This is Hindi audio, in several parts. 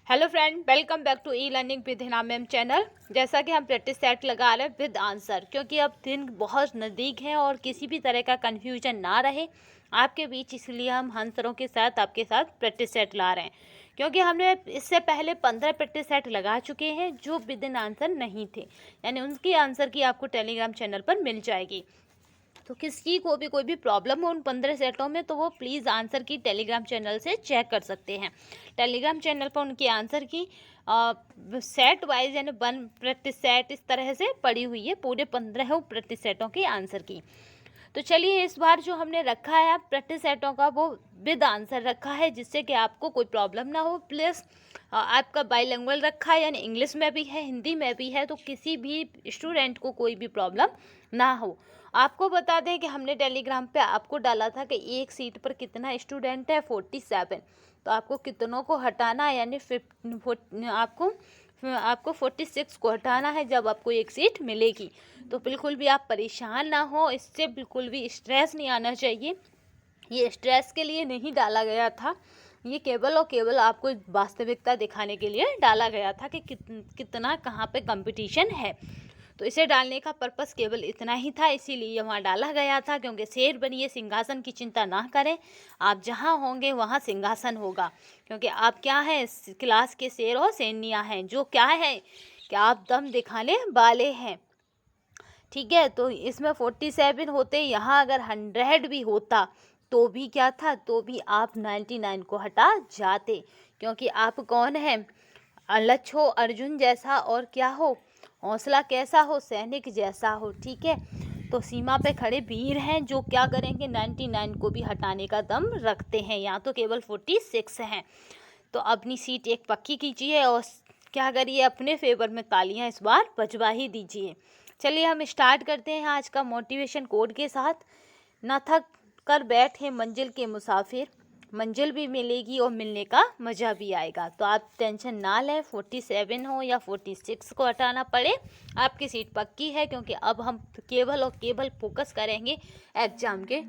Hello friend, welcome back to e learning with Hina ma'am channel. जैसा कि हम प्रैक्टिस सेट लगा रहे हैं विद आंसर, क्योंकि अब दिन बहुत नज़दीक है और किसी भी तरह का कन्फ्यूजन ना रहे आपके बीच, इसलिए हम आंसरों के साथ आपके साथ प्रैक्टिस सेट ला रहे हैं। क्योंकि हमने इससे पहले 15 प्रैक्टिस सेट लगा चुके हैं जो विद इन आंसर नहीं थे, यानी उनकी आंसर की आपको टेलीग्राम चैनल पर मिल जाएगी। तो किसी को भी कोई भी प्रॉब्लम हो उन 15 सेटों में, तो वो प्लीज़ आंसर की टेलीग्राम चैनल से चेक कर सकते हैं। टेलीग्राम चैनल पर उनकी आंसर की सेट वाइज यानी 1 प्रैक्टिस सेट इस तरह से पड़ी हुई है, पूरे 15 प्रैक्टिस सेटों की आंसर की। तो चलिए, इस बार जो हमने रखा है प्रैक्टिस सेटों का वो विद आंसर रखा है, जिससे कि आपको कोई प्रॉब्लम ना हो। प्लस आपका बाइलिंगुअल रखा है, यानी इंग्लिश में भी है हिंदी में भी है, तो किसी भी स्टूडेंट को कोई भी प्रॉब्लम ना हो। आपको बता दें कि हमने टेलीग्राम पे आपको डाला था कि एक सीट पर कितना स्टूडेंट है, 47। तो आपको कितनों को हटाना है, यानी आपको 46 को हटाना है जब आपको एक सीट मिलेगी। तो बिल्कुल भी आप परेशान ना हो, इससे बिल्कुल भी स्ट्रेस नहीं आना चाहिए। ये स्ट्रेस के लिए नहीं डाला गया था, ये केवल और केवल आपको वास्तविकता दिखाने के लिए डाला गया था कि कितना कहाँ पे कंपटीशन है। तो इसे डालने का पर्पस केवल इतना ही था, इसीलिए वहाँ डाला गया था। क्योंकि शेर बनिए सिंहासन की चिंता ना करें, आप जहाँ होंगे वहाँ सिंहासन होगा। क्योंकि आप क्या हैं, क्लास के शेर और शेरनियाँ हैं, जो क्या है कि आप दम दिखाने वाले हैं। ठीक है, तो इसमें 47 होते, यहाँ अगर 100 भी होता तो भी क्या था, तो भी आप 99 को हटा जाते। क्योंकि आप कौन हैं, अलच हो अर्जुन जैसा, और क्या हो, हौसला कैसा हो, सैनिक जैसा हो। ठीक है, तो सीमा पे खड़े वीर हैं जो क्या करेंगे, 99 को भी हटाने का दम रखते हैं। यहाँ तो केवल 46 हैं। तो अपनी सीट एक पक्की कीजिए और क्या करिए, अपने फेवर में तालियां इस बार बजवा ही दीजिए। चलिए हम स्टार्ट करते हैं आज का मोटिवेशन कोड के साथ। न थक कर बैठे मंजिल के मुसाफिर, मंजिल भी मिलेगी और मिलने का मज़ा भी आएगा। तो आप टेंशन ना लें, 47 हो या 46 को हटाना पड़े, आपकी सीट पक्की है। क्योंकि अब हम केवल और केवल फोकस करेंगे एग्ज़ाम के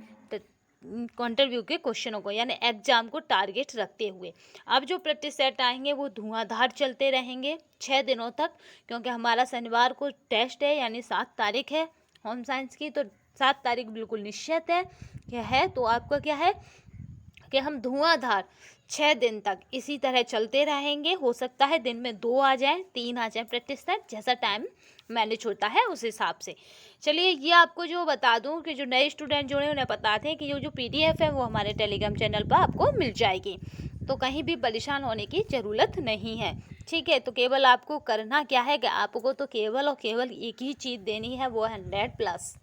इंटरव्यू के क्वेश्चनों को, यानी एग्जाम को टारगेट रखते हुए। अब जो प्रैक्टिस सेट आएंगे वो धुआंधार चलते रहेंगे 6 दिनों तक। क्योंकि हमारा शनिवार को टेस्ट है, यानी 7 तारीख है होम साइंस की, तो 7 तारीख बिल्कुल निश्चित है। क्या है, तो आपका क्या है कि हम धुआंधार 6 दिन तक इसी तरह चलते रहेंगे। हो सकता है दिन में 2 आ जाएं, 3 आ जाएं प्रैक्टिस सेट, जैसा टाइम मैनेज होता है उस हिसाब से। चलिए, ये आपको जो बता दूं कि जो नए स्टूडेंट जुड़े उन्हें बता दें कि जो PDF है वो हमारे टेलीग्राम चैनल पर आपको मिल जाएगी। तो कहीं भी परेशान होने की ज़रूरत नहीं है। ठीक है, तो केवल आपको करना क्या है कि आपको तो केवल और केवल एक ही चीज़ देनी है, वो है 100+,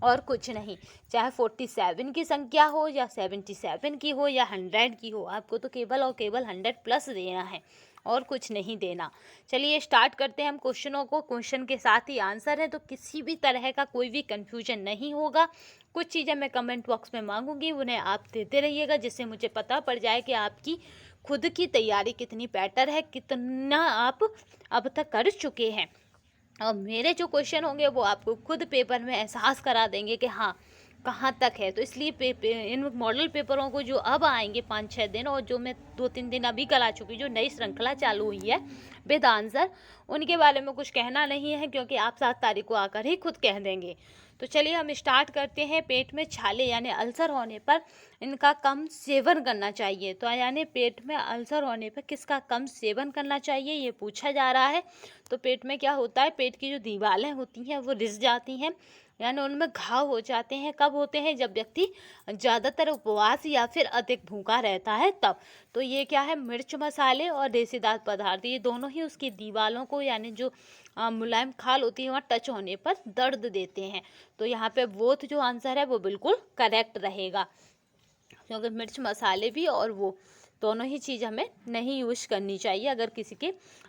और कुछ नहीं। चाहे 47 की संख्या हो या 77 की हो या 100 की हो, आपको तो केवल और केवल 100+ देना है और कुछ नहीं देना। चलिए स्टार्ट करते हैं हम क्वेश्चनों को। क्वेश्चन के साथ ही आंसर है, तो किसी भी तरह का कोई भी कन्फ्यूजन नहीं होगा। कुछ चीज़ें मैं कमेंट बॉक्स में मांगूंगी, उन्हें आप देते रहिएगा, जिससे मुझे पता पड़ जाए कि आपकी खुद की तैयारी कितनी बेटर है, कितना आप अब तक कर चुके हैं। और मेरे जो क्वेश्चन होंगे वो आपको खुद पेपर में एहसास करा देंगे कि हाँ कहाँ तक है। तो इसलिए इन मॉडल पेपरों को जो अब आएंगे 5-6 दिन, और जो मैं 2-3 दिन अभी करा चुकी, जो नई श्रृंखला चालू हुई है विद आंसर, उनके बारे में कुछ कहना नहीं है, क्योंकि आप 7 तारीख को आकर ही खुद कह देंगे। तो चलिए हम स्टार्ट करते हैं। पेट में छाले यानी अल्सर होने पर इनका कम सेवन करना चाहिए। तो यानी पेट में अल्सर होने पर किसका कम सेवन करना चाहिए, ये पूछा जा रहा है। तो पेट में क्या होता है, पेट की जो दीवारें होती हैं वो रिस जाती हैं, यानी उनमें घाव हो जाते हैं। कब होते हैं, जब व्यक्ति ज़्यादातर उपवास या फिर अधिक भूखा रहता है तब। तो ये क्या है, मिर्च मसाले और रेशेदार पदार्थ, ये दोनों ही उसकी दीवारों को, यानी जो मुलायम खाल होती है वहाँ टच होने पर दर्द देते हैं। तो यहाँ पे बोथ जो आंसर है वो बिल्कुल करेक्ट रहेगा, क्योंकि मिर्च मसाले भी और वो दोनों ही चीज़ हमें नहीं यूज़ करनी चाहिए।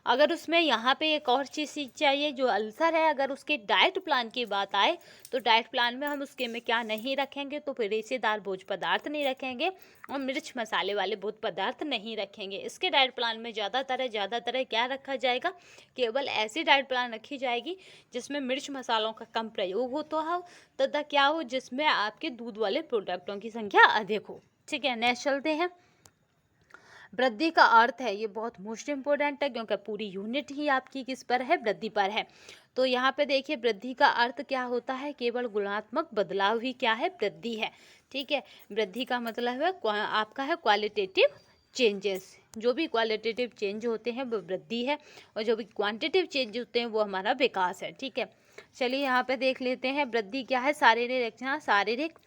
अगर उसमें यहाँ पे एक और चीज़ चाहिए, जो अल्सर है, अगर उसके डाइट प्लान की बात आए तो डाइट प्लान में हम उसके में क्या नहीं रखेंगे, तो फिर रेशेदार भोज्य पदार्थ नहीं रखेंगे और मिर्च मसाले वाले भोज्य पदार्थ नहीं रखेंगे। इसके डाइट प्लान में ज़्यादातर क्या रखा जाएगा, केवल ऐसी डाइट प्लान रखी जाएगी जिसमें मिर्च मसालों का कम प्रयोग होता हो, तथा क्या हो, जिसमें आपके दूध वाले प्रोडक्टों की संख्या अधिक हो। ठीक है, नेक्स्ट चलते हैं। वृद्धि का अर्थ है, ये बहुत मोस्ट इम्पोर्टेंट है क्योंकि पूरी यूनिट ही आपकी किस पर है, वृद्धि पर है। तो यहाँ पे देखिए वृद्धि का अर्थ क्या होता है, केवल गुणात्मक बदलाव ही क्या है, वृद्धि है। ठीक है, वृद्धि का मतलब है आपका है क्वालिटेटिव चेंजेस। जो भी क्वालिटेटिव चेंज होते हैं वो वृद्धि है, और जो भी क्वांटिटेटिव चेंज होते हैं वो हमारा विकास है। ठीक है, चलिए यहाँ पे देख लेते हैं वृद्धि क्या है। शारीरिक रचना, शारीरिक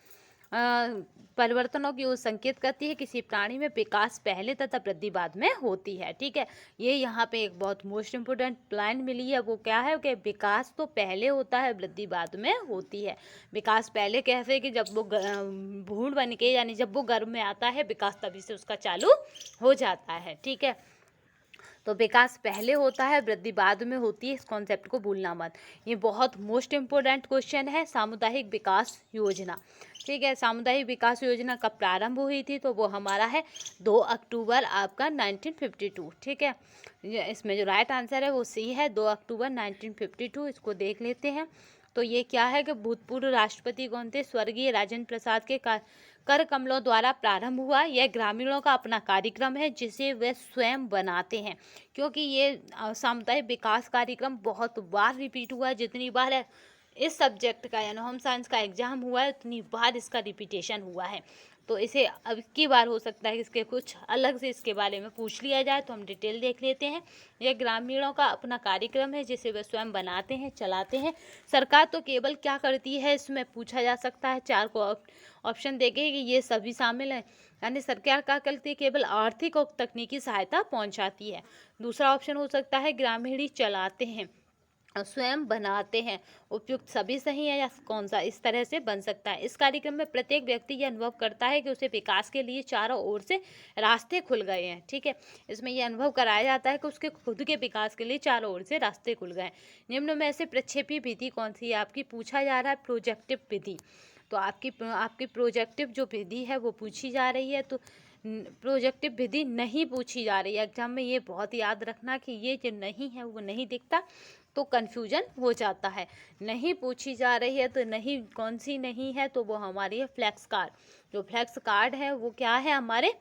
परिवर्तनों की ओर संकेत करती है। किसी प्राणी में विकास पहले तथा वृद्धि बाद में होती है। ठीक है, ये यहाँ पे एक बहुत मोस्ट इम्पोर्टेंट लाइन मिली है, वो क्या है कि विकास तो पहले होता है, वृद्धि बाद में होती है। विकास पहले कैसे कि जब वो भ्रूण बन के, यानी जब वो गर्भ में आता है, विकास तभी से उसका चालू हो जाता है। ठीक है, तो विकास पहले होता है, वृद्धि बाद में होती है, इस कॉन्सेप्ट को भूलना मत। ये बहुत मोस्ट इम्पोर्टेंट क्वेश्चन है। सामुदायिक विकास योजना, ठीक है, सामुदायिक विकास योजना कब प्रारंभ हुई थी, तो वो हमारा है 2 अक्टूबर आपका 1952। ठीक है, इसमें जो राइट आंसर है वो सी है, 2 अक्टूबर 1952। इसको देख लेते हैं। तो ये क्या है कि भूतपूर्व राष्ट्रपति कौन थे, स्वर्गीय राजेंद्र प्रसाद के कर कमलों द्वारा प्रारंभ हुआ। यह ग्रामीणों का अपना कार्यक्रम है जिसे वे स्वयं बनाते हैं, क्योंकि ये सामुदायिक विकास कार्यक्रम बहुत बार रिपीट हुआ है। जितनी बार है इस सब्जेक्ट का यानी होम साइंस का एग्जाम हुआ है, उतनी बार इसका रिपीटेशन हुआ है। तो इसे अब की बार हो सकता है कि इसके कुछ अलग से इसके बारे में पूछ लिया जाए, तो हम डिटेल देख लेते हैं। यह ग्रामीणों का अपना कार्यक्रम है जिसे वे स्वयं बनाते हैं, चलाते हैं। सरकार तो केवल क्या करती है, इसमें पूछा जा सकता है, 4 को ऑप्शन देके कि ये सभी शामिल हैं। यानी सरकार क्या करती है, केवल आर्थिक और तकनीकी सहायता पहुंचाती है। दूसरा ऑप्शन हो सकता है ग्रामीण ही चलाते हैं और स्वयं बनाते हैं। उपयुक्त सभी सही है या कौन सा, इस तरह से बन सकता है। इस कार्यक्रम में प्रत्येक व्यक्ति यह अनुभव करता है कि उसे विकास के लिए चारों ओर से रास्ते खुल गए हैं। ठीक है, इसमें यह अनुभव कराया जाता है कि उसके खुद के विकास के लिए चारों ओर से रास्ते खुल गए। निम्न में से प्रक्षेपी विधि कौन सी है आपकी, पूछा जा रहा है प्रोजेक्टिव विधि। तो आपकी प्रोजेक्टिव जो विधि है वो पूछी जा रही है। तो प्रोजेक्टिव विधि नहीं पूछी जा रही है एग्जाम में, ये बहुत याद रखना कि ये जो नहीं है वो नहीं दिखता तो कन्फ्यूजन हो जाता है। नहीं पूछी जा रही है तो नहीं, कौन सी नहीं है, तो वो हमारी है फ्लैक्स कार्ड। जो फ्लैक्स कार्ड है वो क्या है, हमारे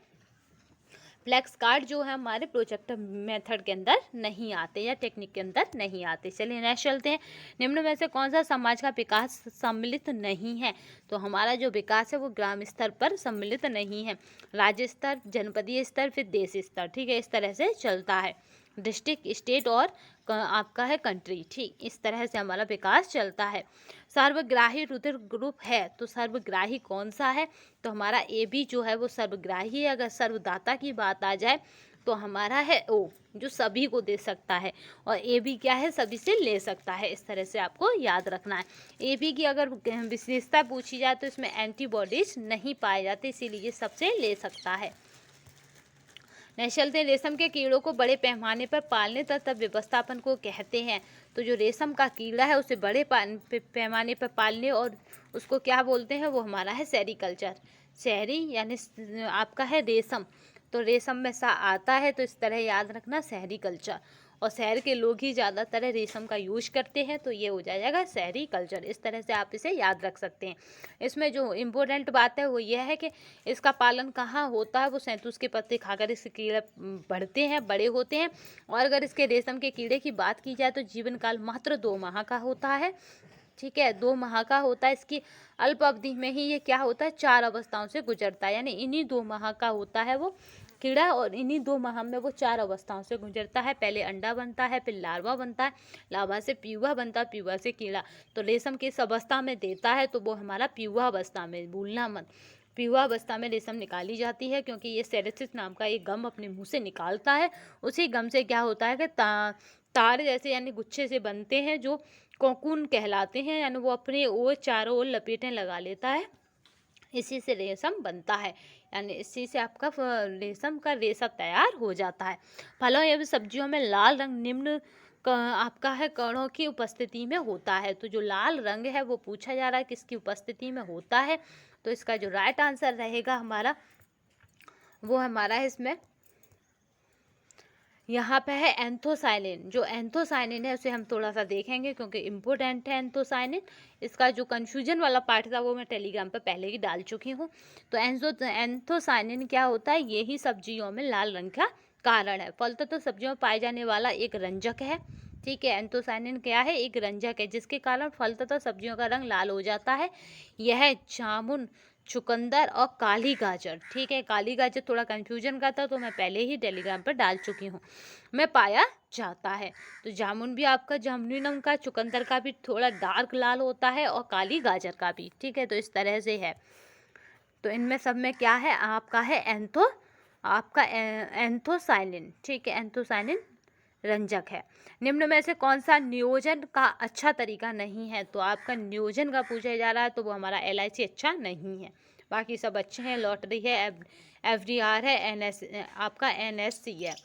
फ्लैक्स कार्ड जो है हमारे प्रोजेक्टिव मेथड के अंदर नहीं आते या टेक्निक के अंदर नहीं आते। चलिए नेक्स्ट चलते हैं। निम्न में से कौन सा समाज का विकास सम्मिलित नहीं है, तो हमारा जो विकास है वो ग्राम स्तर पर सम्मिलित नहीं है, राज्य स्तर, जनपदीय स्तर, फिर देश स्तर। ठीक है, इस तरह से चलता है। डिस्ट्रिक्ट, स्टेट और आपका है कंट्री। ठीक, इस तरह से हमारा विकास चलता है। सर्वग्राही रुधिर ग्रुप है, तो सर्वग्राही कौन सा है, तो हमारा ए बी जो है वो सर्वग्राही है। अगर सर्वदाता की बात आ जाए तो हमारा है ओ, जो सभी को दे सकता है, और ए बी क्या है, सभी से ले सकता है। इस तरह से आपको याद रखना है। ए बी की अगर विशेषता पूछी जाए तो इसमें एंटीबॉडीज नहीं पाए जाते, इसीलिए ये सबसे ले सकता है। नेक्स्ट चलते हैं। रेशम के कीड़ों को बड़े पैमाने पर पालने तथा व्यवस्थापन को कहते हैं, तो जो रेशम का कीड़ा है उसे बड़े पैमाने पर पालने और उसको क्या बोलते हैं, वो हमारा है सेरीकल्चर। शहरी यानी आपका है रेशम, तो रेशम में सा आता है, तो इस तरह याद रखना शहरी कल्चर। और शहर के लोग ही ज़्यादातर रेशम का यूज करते हैं, तो ये हो जाएगा शहरी कल्चर। इस तरह से आप इसे याद रख सकते हैं। इसमें जो इम्पोर्टेंट बात है वो ये है कि इसका पालन कहाँ होता है, वो शहतूत के पत्ते खाकर इसके कीड़े बढ़ते हैं, बड़े होते हैं। और अगर इसके रेशम के कीड़े की बात की जाए तो जीवन काल मात्र 2 माह का होता है। ठीक है, 2 माह का होता है। इसकी अल्प अवधि में ही ये क्या होता है, 4 अवस्थाओं से गुजरता है, यानी इन्हीं 2 माह का होता है वो कीड़ा, और इन्हीं 2 माह में वो 4 अवस्थाओं से गुजरता है। पहले अंडा बनता है, फिर लार्वा बनता है, लार्वा से प्यूआ बनता है, प्यूआ से कीड़ा। तो रेशम किस अवस्था में देता है, तो वो हमारा प्यूआ अवस्था में, भूलना मत। प्यूआ अवस्था में रेशम निकाली जाती है, क्योंकि ये सेरेसिस नाम का एक गम अपने मुंह से निकालता है। उसी गम से क्या होता है कि तार जैसे यानी गुच्छे से बनते हैं, जो कोकून कहलाते हैं, यानी वो अपने ओर चारों ओर लपेटें लगा लेता है। इसी से रेशम बनता है, यानी इसी से आपका रेशम का रेशा तैयार हो जाता है। फलों एवं सब्जियों में लाल रंग निम्न आपका है कणों की उपस्थिति में होता है। तो जो लाल रंग है वो पूछा जा रहा है किसकी उपस्थिति में होता है, तो इसका जो राइट आंसर रहेगा हमारा, वो हमारा है इसमें यहाँ पे है एंथोसाइनिन। जो एंथोसाइनिन है उसे हम थोड़ा सा देखेंगे क्योंकि इम्पोर्टेंट है एंथोसाइनिन। इसका जो कन्फ्यूजन वाला पार्ट था वो मैं टेलीग्राम पर पहले ही डाल चुकी हूँ। तो एंथोसाइनिन क्या होता है, यही सब्जियों में लाल रंग का कारण है। फलतः तो सब्जियों में पाए जाने वाला एक रंजक है, ठीक है। एंथोसाइनिन क्या है, एक रंजक है जिसके कारण फलतः सब्जियों का रंग लाल हो जाता है। यह जामुन, चुकंदर और काली गाजर, ठीक है, काली गाजर थोड़ा कंफ्यूजन का था तो मैं पहले ही टेलीग्राम पर डाल चुकी हूँ, में पाया जाता है। तो जामुन भी आपका जामुनी रंग का, चुकंदर का भी थोड़ा डार्क लाल होता है और काली गाजर का भी, ठीक है। तो इस तरह से है। तो इनमें सब में क्या है, आपका है एंथोसाइनिन, ठीक है। एंथोसाइनिन रंजक है। निम्न में से कौन सा नियोजन का अच्छा तरीका नहीं है, तो आपका नियोजन का पूछा जा रहा है तो वो हमारा LIC अच्छा नहीं है। बाकी सब अच्छे हैं, लॉटरी है, FDR है, आपका NSC है।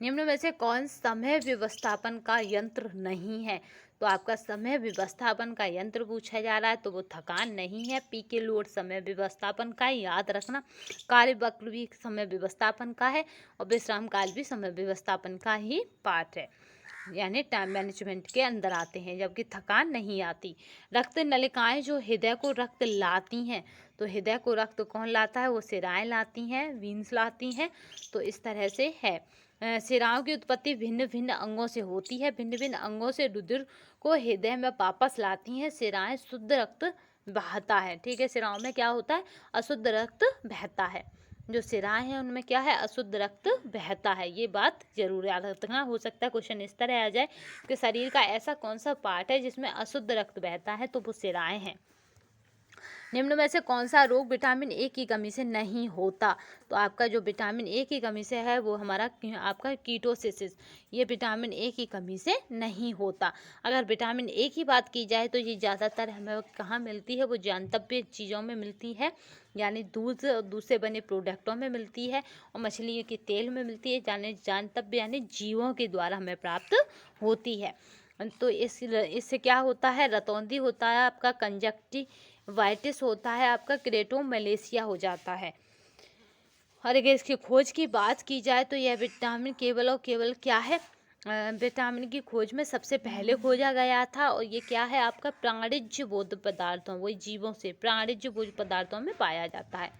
निम्न में से कौन समय व्यवस्थापन का यंत्र नहीं है, तो आपका समय व्यवस्थापन का यंत्र पूछा जा रहा है तो वो थकान नहीं है। पीके लोड समय व्यवस्थापन का है, याद रखना। कार्यवक्र भी समय व्यवस्थापन का है और विश्राम काल भी समय व्यवस्थापन का ही पार्ट है, यानी टाइम मैनेजमेंट के अंदर आते हैं, जबकि थकान नहीं आती। रक्त नलिकाएं जो हृदय को रक्त लाती हैं, तो हृदय को रक्त कौन लाता है, वो सिराएं लाती हैं, वीन्स लाती हैं। तो इस तरह से है। सिराओं की उत्पत्ति भिन्न भिन्न अंगों से होती है। भिन्न भिन्न अंगों से रुधिर को हृदय में वापस लाती हैं। सिराएं शुद्ध रक्त बहता है, ठीक है। सिराओं में क्या होता है, अशुद्ध रक्त बहता है। जो सिराएं हैं उनमें क्या है, अशुद्ध रक्त बहता है। ये बात जरूर याद रखना। हो सकता है क्वेश्चन इस तरह आ जाए कि शरीर का ऐसा कौन सा पार्ट है जिसमें अशुद्ध रक्त बहता है, तो वो सिराएं हैं। निम्न में से कौन सा रोग विटामिन ए की कमी से नहीं होता, तो आपका जो विटामिन ए की कमी से है वो हमारा आपका कीटोसिस, ये विटामिन ए की कमी से नहीं होता। अगर विटामिन ए की बात की जाए तो ये ज़्यादातर हमें कहाँ मिलती है, वो जानतव्य चीज़ों में मिलती है, यानी दूध से बने प्रोडक्टों में मिलती है और मछली के तेल में मिलती है, जानतव्य यानी जीवों के द्वारा हमें प्राप्त होती है। तो इससे क्या होता है, रतौंधी होता है आपका, कंजक्टिवाइटिस होता है आपका, क्रेटोमलेशिया हो जाता है। और अगर इसकी खोज की बात की जाए तो यह विटामिन केवल और केवल क्या है, विटामिन की खोज में सबसे पहले खोजा गया था और ये क्या है आपका प्राणिज बोध पदार्थों, वही जीवों से प्राणिज बोध पदार्थों में पाया जाता है।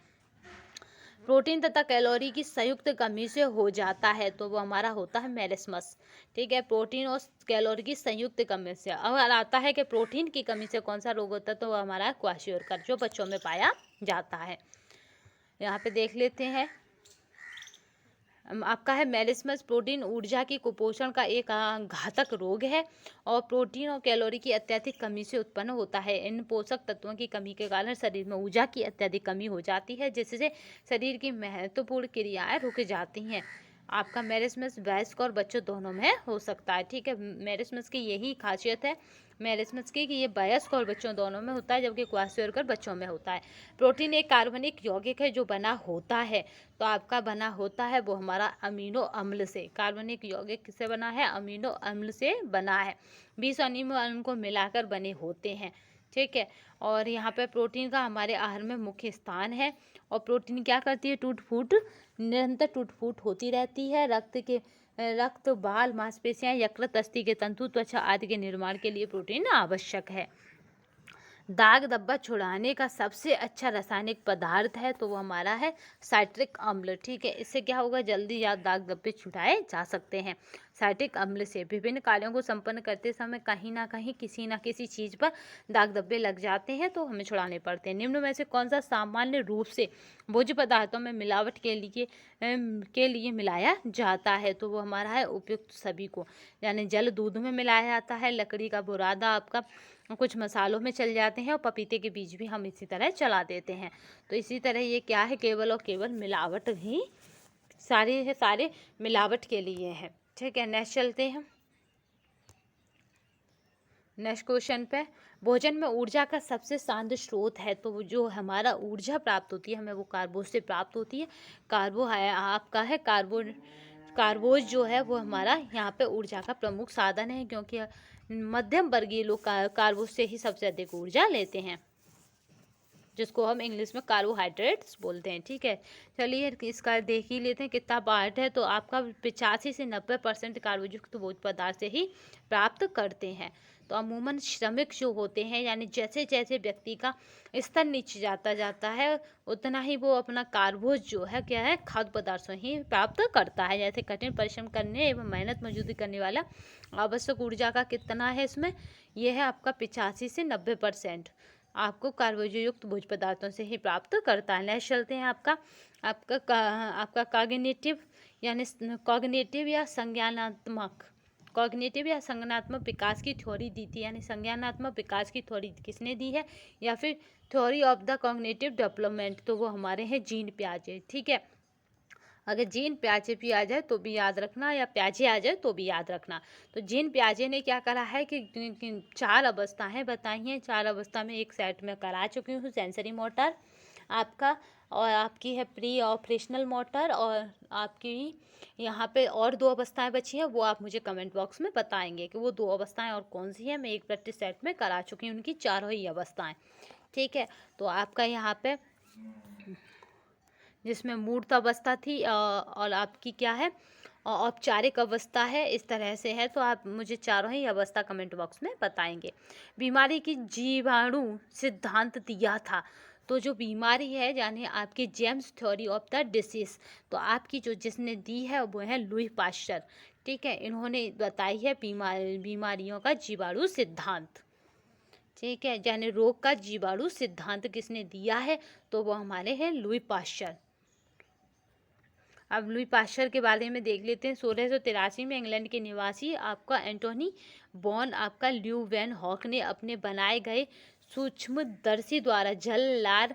प्रोटीन तथा कैलोरी की संयुक्त कमी से हो जाता है, तो वो हमारा होता है मेरिस्मस, ठीक है। प्रोटीन और कैलोरी की संयुक्त कमी से। अगर आता है कि प्रोटीन की कमी से कौन सा रोग होता है, तो वो हमारा क्वाशियोरकर, जो बच्चों में पाया जाता है। यहाँ पे देख लेते हैं, आपका है मेरिस्मस प्रोटीन ऊर्जा की कुपोषण का एक घातक रोग है और प्रोटीन और कैलोरी की अत्यधिक कमी से उत्पन्न होता है। इन पोषक तत्वों की कमी के कारण शरीर में ऊर्जा की अत्यधिक कमी हो जाती है, जिससे शरीर की महत्वपूर्ण क्रियाएं रुक जाती हैं। आपका मेरिस्मस वयस्क और बच्चों दोनों में हो सकता है, ठीक है। मेरिस्मस की यही खासियत है मेरिस्मस की कि ये वयस्क और बच्चों दोनों में होता है, जबकि क्वाशियोरकर बच्चों में होता है। प्रोटीन एक कार्बनिक यौगिक है जो बना होता है, तो आपका बना होता है वो हमारा अमीनो अम्ल से। कार्बनिक यौगिक किससे बना है, अमीनो अम्ल से बना है। 20 अमीनो अम्ल को मिलाकर बने होते हैं, ठीक है। और यहाँ पे प्रोटीन का हमारे आहार में मुख्य स्थान है और प्रोटीन क्या करती है, टूट फूट, निरंतर टूट फूट होती रहती है। रक्त, बाल, मांसपेशियां, यकृत, अस्थि के तंतु, त्वचा आदि के निर्माण के लिए प्रोटीन आवश्यक है। दाग धब्बा छुड़ाने का सबसे अच्छा रासायनिक पदार्थ है, तो वो हमारा है साइट्रिक अम्ल, ठीक है। इससे क्या होगा, जल्दी या दाग धब्बे छुड़ाए जा सकते हैं। साइट्रिक अम्ल से विभिन्न कार्यों को संपन्न करते समय कहीं ना कहीं किसी ना किसी चीज़ पर दाग धब्बे लग जाते हैं, तो हमें छुड़ाने पड़ते हैं। निम्न में से कौन सा सामान्य रूप से भोज्य पदार्थों में मिलावट के लिए मिलाया जाता है, तो वो हमारा है उपयुक्त सभी को, यानी जल दूध में मिलाया जाता है, लकड़ी का बुरादा आपका कुछ मसालों में चल जाते हैं और पपीते के बीज भी हम इसी तरह चला देते हैं। तो इसी तरह ये क्या है, केवल और केवल मिलावट ही, सारे मिलावट के लिए है, ठीक है। नेक्स्ट चलते हैं, नेक्स्ट क्वेश्चन पे। भोजन में ऊर्जा का सबसे शांत स्रोत है, तो जो हमारा ऊर्जा प्राप्त होती है हमें वो कार्बोज से प्राप्त होती है। कार्बो है आपका है कार्बोज जो है वो हमारा यहाँ पे ऊर्जा का प्रमुख साधन है, क्योंकि मध्यम वर्गीय लोग कार्बोज से ही सबसे अधिक ऊर्जा लेते हैं। जिसको हम इंग्लिश में कार्बोहाइड्रेट्स बोलते हैं। ठीक है, चलिए इसका देख ही लेते हैं कितना पार्ट है। तो आपका 85 से 90% कार्बोयुक्त भोज्य पदार्थ से ही प्राप्त करते हैं। तो अमूमन श्रमिक जो होते हैं, यानी जैसे जैसे व्यक्ति का स्तर नीचे जाता है उतना ही वो अपना कार्बोज जो है क्या है, खाद्य पदार्थों ही प्राप्त करता है। जैसे कठिन परिश्रम करने एवं मेहनत मजदूरी करने वाला आवश्यक ऊर्जा का कितना है इसमें, यह है आपका 85 से 90% आपको कार्बोयुक्त भोज्य पदार्थों से ही प्राप्त करता है। नेक्स्ट चलते हैं आपका कॉग्निटिव या संज्ञानात्मक विकास की थ्योरी दी थी, यानी संज्ञानात्मक विकास की थ्योरी किसने दी है, या फिर theory of the cognitive development, तो वो हमारे हैं जीन पियाजे। ठीक है, अगर जीन पियाजे भी आ जाए तो भी याद रखना, या पियाजे आ जाए तो भी याद रखना। तो जीन पियाजे ने क्या करा है कि 4 अवस्थाएं बताई हैं। 4 अवस्था में एक सेट में करा चुकी हूँ, सेंसरी मोटर आपका, और आपकी है प्री ऑपरेशनल मोटर, और आपकी यहाँ पे और 2 अवस्थाएं बची हैं, वो आप मुझे कमेंट बॉक्स में बताएंगे कि वो 2 अवस्थाएं और कौन सी हैं। मैं एक प्रैक्टिस सेट में करा चुकी हूँ उनकी चारों ही अवस्थाएं। ठीक है, तो आपका यहाँ पे जिसमें मूर्त अवस्था थी और आपकी क्या है, औपचारिक अवस्था है, इस तरह से है। तो आप मुझे चारों ही अवस्था कमेंट बॉक्स में बताएंगे। बीमारी की जीवाणु सिद्धांत दिया था, तो जो बीमारी है यानी आपकी James theory of the disease, तो आपकी जो जिसने दी है वो है लुई पाश्चर। ठीक है, इन्होंने बताई है बीमारियों का जीवाणु सिद्धांत। ठीक है, यानी रोग का जीवाणु सिद्धांत किसने दिया है, तो वो हमारे हैं लुई पाश्चर। अब लुई पाश्चर के बारे में देख लेते हैं। 1683 में इंग्लैंड के निवासी आपका एंटोनी बॉन आपका ल्यू वैन हॉक ने अपने बनाए गए सूक्ष्मदर्शी द्वारा जल, लार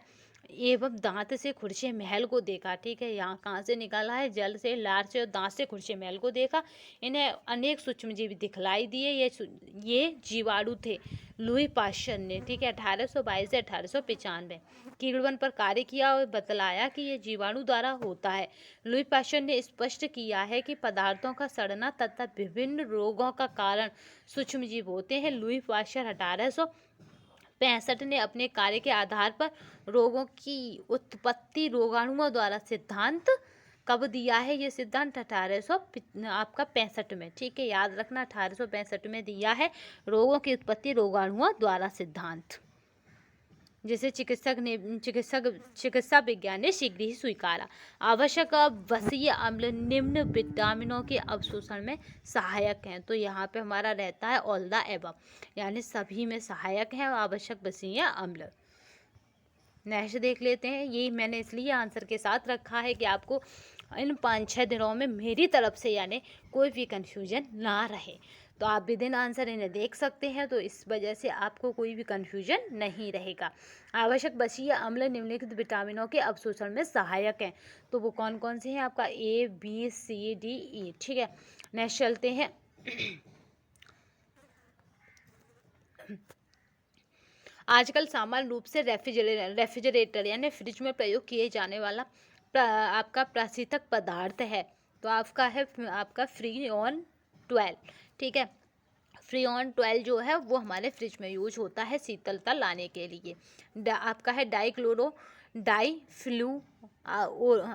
एवं दांत से खुरशे महल को देखा। ठीक है, यहाँ कहाँ से निकाला है, जल से, लार से और दांत से खुरशे महल को देखा। इन्हें अनेक सूक्ष्मजीव दिखलाई दिए। ये जीवाणु थे लुई पाश्चर ने। ठीक है, 1822 से 1895 कीड़वन पर कार्य किया और बतलाया कि ये जीवाणु द्वारा होता है। लुई पाश्चर ने स्पष्ट किया है कि पदार्थों का सड़ना तथा विभिन्न रोगों का कारण सूक्ष्मजीव होते हैं। लुई पाश्चर 1865 ने अपने कार्य के आधार पर रोगों की उत्पत्ति रोगाणुओं द्वारा सिद्धांत कब दिया है, ये सिद्धांत 1865 में। ठीक है, याद रखना 1865 में दिया है रोगों की उत्पत्ति रोगाणुओं द्वारा सिद्धांत, जिसे चिकित्सा विज्ञान ने शीघ्र ही स्वीकारा। आवश्यक वसीय अम्ल निम्न विटामिनों के अवशोषण में सहायक हैं, तो यहाँ पे हमारा रहता है ऑल द एबव, यानी सभी में सहायक हैं आवश्यक वसीय अम्ल। नेक्स्ट देख लेते हैं। ये मैंने इसलिए आंसर के साथ रखा है कि आपको इन 5-6 दिनों में मेरी तरफ से यानी कोई भी कन्फ्यूजन ना रहे। तो आप विदिन आंसर इन्हें देख सकते हैं, तो इस वजह से आपको कोई भी कन्फ्यूजन नहीं रहेगा। आवश्यक वसीय अम्ल निम्नलिखित विटामिनों के अवशोषण में सहायक हैं, तो वो कौन कौन से हैं, आपका A, B, C, D, E। ठीक है, नेक्स्ट चलते हैं। आजकल सामान्य रूप से रेफ्रिजरेटर यानी फ्रिज में प्रयोग किए जाने वाला आपका प्राशीतक पदार्थ है, तो आपका फ्रीऑन 12। ठीक है, फ्रीऑन 12 जो है वो हमारे फ्रिज में यूज होता है शीतलता लाने के लिए। आपका है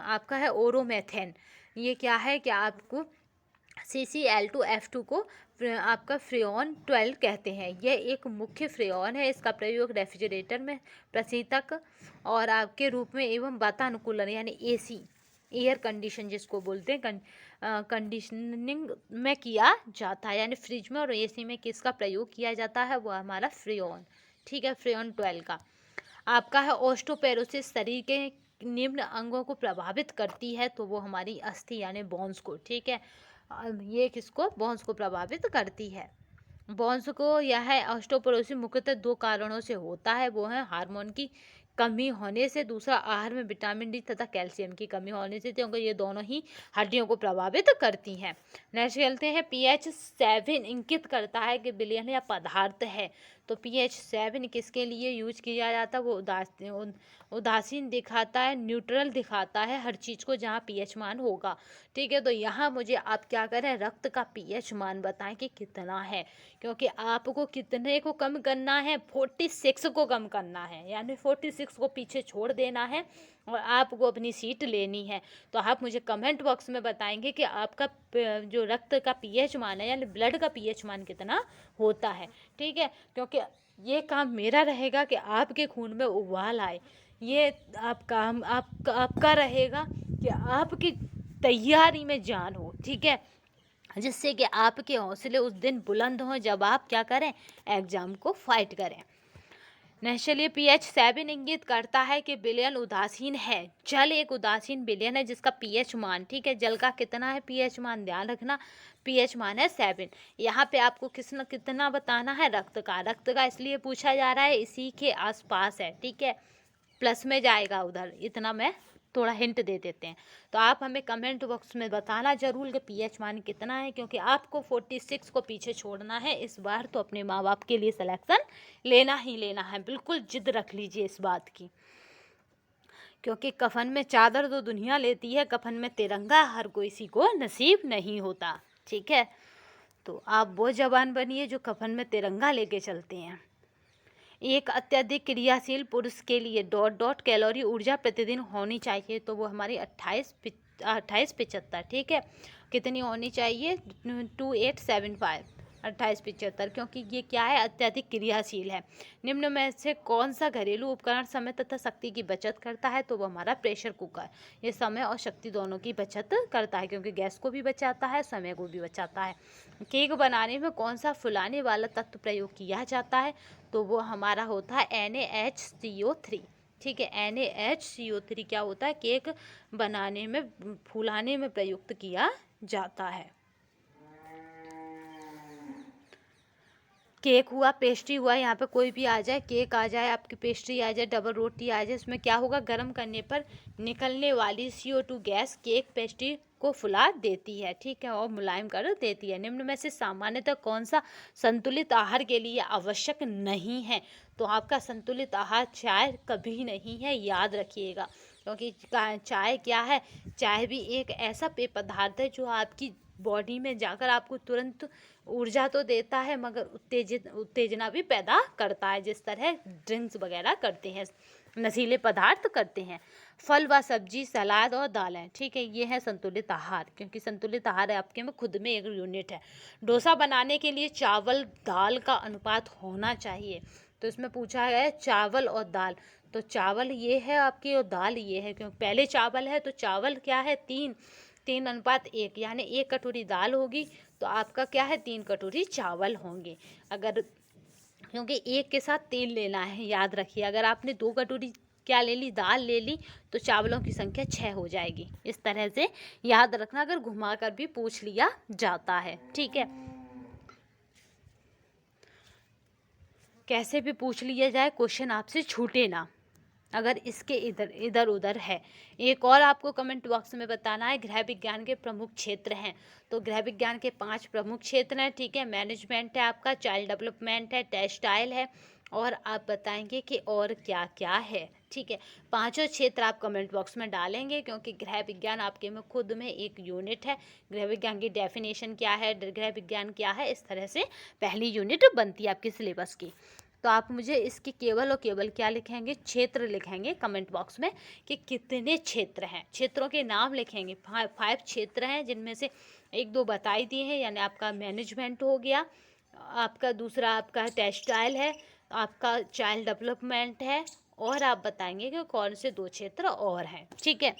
आपका है ओरोमेथेन। ये क्या है कि आपको CCl2F2 को आपका फ्रेऑन 12 कहते हैं। यह एक मुख्य फ्रेऑन है। इसका प्रयोग रेफ्रिजरेटर में प्रशीतक और आपके रूप में एवं वातानुकूलन यानी AC एयर कंडीशन जिसको बोलते हैं कंडीशनिंग में किया जाता है, यानी फ्रिज में और AC में किसका प्रयोग किया जाता है, वो हमारा फ्रेऑन। ठीक है, फ्रेऑन 12 का। आपका है ऑस्टियोपोरोसिस शरीर के निम्न अंगों को प्रभावित करती है, तो वो हमारी अस्थि यानी बोन्स को। ठीक है, ये किसको, बोन्स को प्रभावित करती है। बोन्स को यह ऑस्टियोपोरोसिस मुख्यतः 2 कारणों से होता है, वो है हार्मोन की कमी होने से, दूसरा आहार में विटामिन D तथा कैल्शियम की कमी होने से, क्योंकि ये दोनों ही हड्डियों को प्रभावित करती हैं। नेक्स्ट चलते हैं। pH 7 इंगित करता है कि विलयन या पदार्थ है, तो pH 7 किसके लिए यूज किया जाता है? वो उदासीन दिखाता है, न्यूट्रल दिखाता है हर चीज़ को जहाँ pH मान होगा। ठीक है, तो यहाँ मुझे आप क्या करें, रक्त का pH मान बताएं कि कितना है, क्योंकि आपको कितने को कम करना है, 46 को कम करना है, यानी 46 को पीछे छोड़ देना है और आपको अपनी सीट लेनी है। तो आप मुझे कमेंट बॉक्स में बताएंगे कि आपका जो रक्त का pH मान है, यानी ब्लड का pH मान कितना होता है। ठीक है, क्योंकि ये काम मेरा रहेगा कि आपके खून में उबाल आए, ये आपका रहेगा कि आपकी तैयारी में जान हो। ठीक है, जिससे कि आपके हौसले उस दिन बुलंद हों जब आप क्या करें, एग्जाम को फाइट करें। नेक्स्ट चलिए, pH 7 इंगित करता है कि विलयन उदासीन है। जल एक उदासीन विलयन है जिसका pH मान, ठीक है, जल का कितना है pH मान, ध्यान रखना, pH मान है 7। यहाँ पे आपको कितना बताना है, रक्त का इसलिए पूछा जा रहा है, इसी के आसपास है। ठीक है, प्लस में जाएगा उधर, इतना मैं थोड़ा हिंट दे देते हैं। तो आप हमें कमेंट बॉक्स में बताना जरूर कि pH मान कितना है, क्योंकि आपको 46 को पीछे छोड़ना है इस बार, तो अपने माँ बाप के लिए सिलेक्शन लेना ही लेना है। बिल्कुल जिद रख लीजिए इस बात की, क्योंकि कफन में चादर तो दुनिया लेती है, कफन में तिरंगा हर किसी को नसीब नहीं होता। ठीक है, तो आप वो जवान बनिए जो कफन में तिरंगा लेके चलते हैं। एक अत्यधिक क्रियाशील पुरुष के लिए ... कैलोरी ऊर्जा प्रतिदिन होनी चाहिए, तो वो हमारी 2875। ठीक है, कितनी होनी चाहिए, 2875, 2875, क्योंकि ये क्या है, अत्यधिक क्रियाशील है। निम्न में से कौन सा घरेलू उपकरण समय तथा शक्ति की बचत करता है? तो वो हमारा प्रेशर कुकर। ये समय और शक्ति दोनों की बचत करता है, क्योंकि गैस को भी बचाता है, समय को भी बचाता है। केक बनाने में कौन सा फुलाने वाला तत्व प्रयोग किया जाता है? तो वो हमारा होता है NaHCO3। ठीक है, NaHCO3 क्या होता है, केक बनाने में, फुलाने में प्रयुक्त किया जाता है। केक हुआ, पेस्ट्री हुआ, यहाँ पे कोई भी आ जाए, केक आ जाए, आपकी पेस्ट्री आ जाए, डबल रोटी आ जाए, इसमें क्या होगा, गर्म करने पर निकलने वाली CO2 गैस केक पेस्ट्री को फुला देती है। ठीक है, और मुलायम कर देती है। निम्न में से सामान्यतः कौन सा संतुलित आहार के लिए आवश्यक नहीं है? तो आपका संतुलित आहार चाय कभी नहीं है, याद रखिएगा, क्योंकि चाय क्या है, चाय भी एक ऐसा पेय पदार्थ है जो आपकी बॉडी में जाकर आपको तुरंत ऊर्जा तो देता है, मगर उत्तेजना भी पैदा करता है, जिस तरह ड्रिंक्स वगैरह करते हैं, नशीले पदार्थ करते हैं। फल व सब्जी, सलाद और दालें, ठीक है, ये है संतुलित आहार, क्योंकि संतुलित आहार आपके में खुद में एक यूनिट है। डोसा बनाने के लिए चावल दाल का अनुपात होना चाहिए, तो इसमें पूछा गया है चावल और दाल, तो चावल ये है आपकी और दाल ये है, क्योंकि पहले चावल है तो चावल क्या है, 3:1, यानी 1 कटोरी दाल होगी तो आपका क्या है, 3 कटोरी चावल होंगे। अगर, क्योंकि एक के साथ तेल लेना है, याद रखिए, अगर आपने 2 कटोरी क्या ले ली, दाल ले ली, तो चावलों की संख्या 6 हो जाएगी। इस तरह से याद रखना, अगर घुमाकर भी पूछ लिया जाता है। ठीक है, कैसे भी पूछ लिया जाए, क्वेश्चन आपसे छूटे ना, अगर इसके इधर उधर है। एक और आपको कमेंट बॉक्स में बताना है, गृह विज्ञान के प्रमुख क्षेत्र हैं, तो गृह विज्ञान के 5 प्रमुख क्षेत्र हैं। ठीक है, मैनेजमेंट है आपका, चाइल्ड डेवलपमेंट है, टेक्सटाइल है, और आप बताएंगे कि और क्या क्या है। ठीक है, 5 क्षेत्र आप कमेंट बॉक्स में डालेंगे, क्योंकि गृह विज्ञान आपके में खुद में एक यूनिट है। गृह विज्ञान की डेफिनेशन क्या है, गृह विज्ञान क्या है, इस तरह से पहली यूनिट बनती है आपके सिलेबस की। तो आप मुझे इसकी केवल और केवल क्या लिखेंगे, क्षेत्र लिखेंगे कमेंट बॉक्स में, कि कितने क्षेत्र हैं, क्षेत्रों के नाम लिखेंगे। 5 क्षेत्र हैं, जिनमें से 1-2 बताई दिए हैं, यानी आपका मैनेजमेंट हो गया, आपका दूसरा आपका टेक्सटाइल है, आपका चाइल्ड डेवलपमेंट है, और आप बताएंगे कि कौन से 2 क्षेत्र और हैं। ठीक है,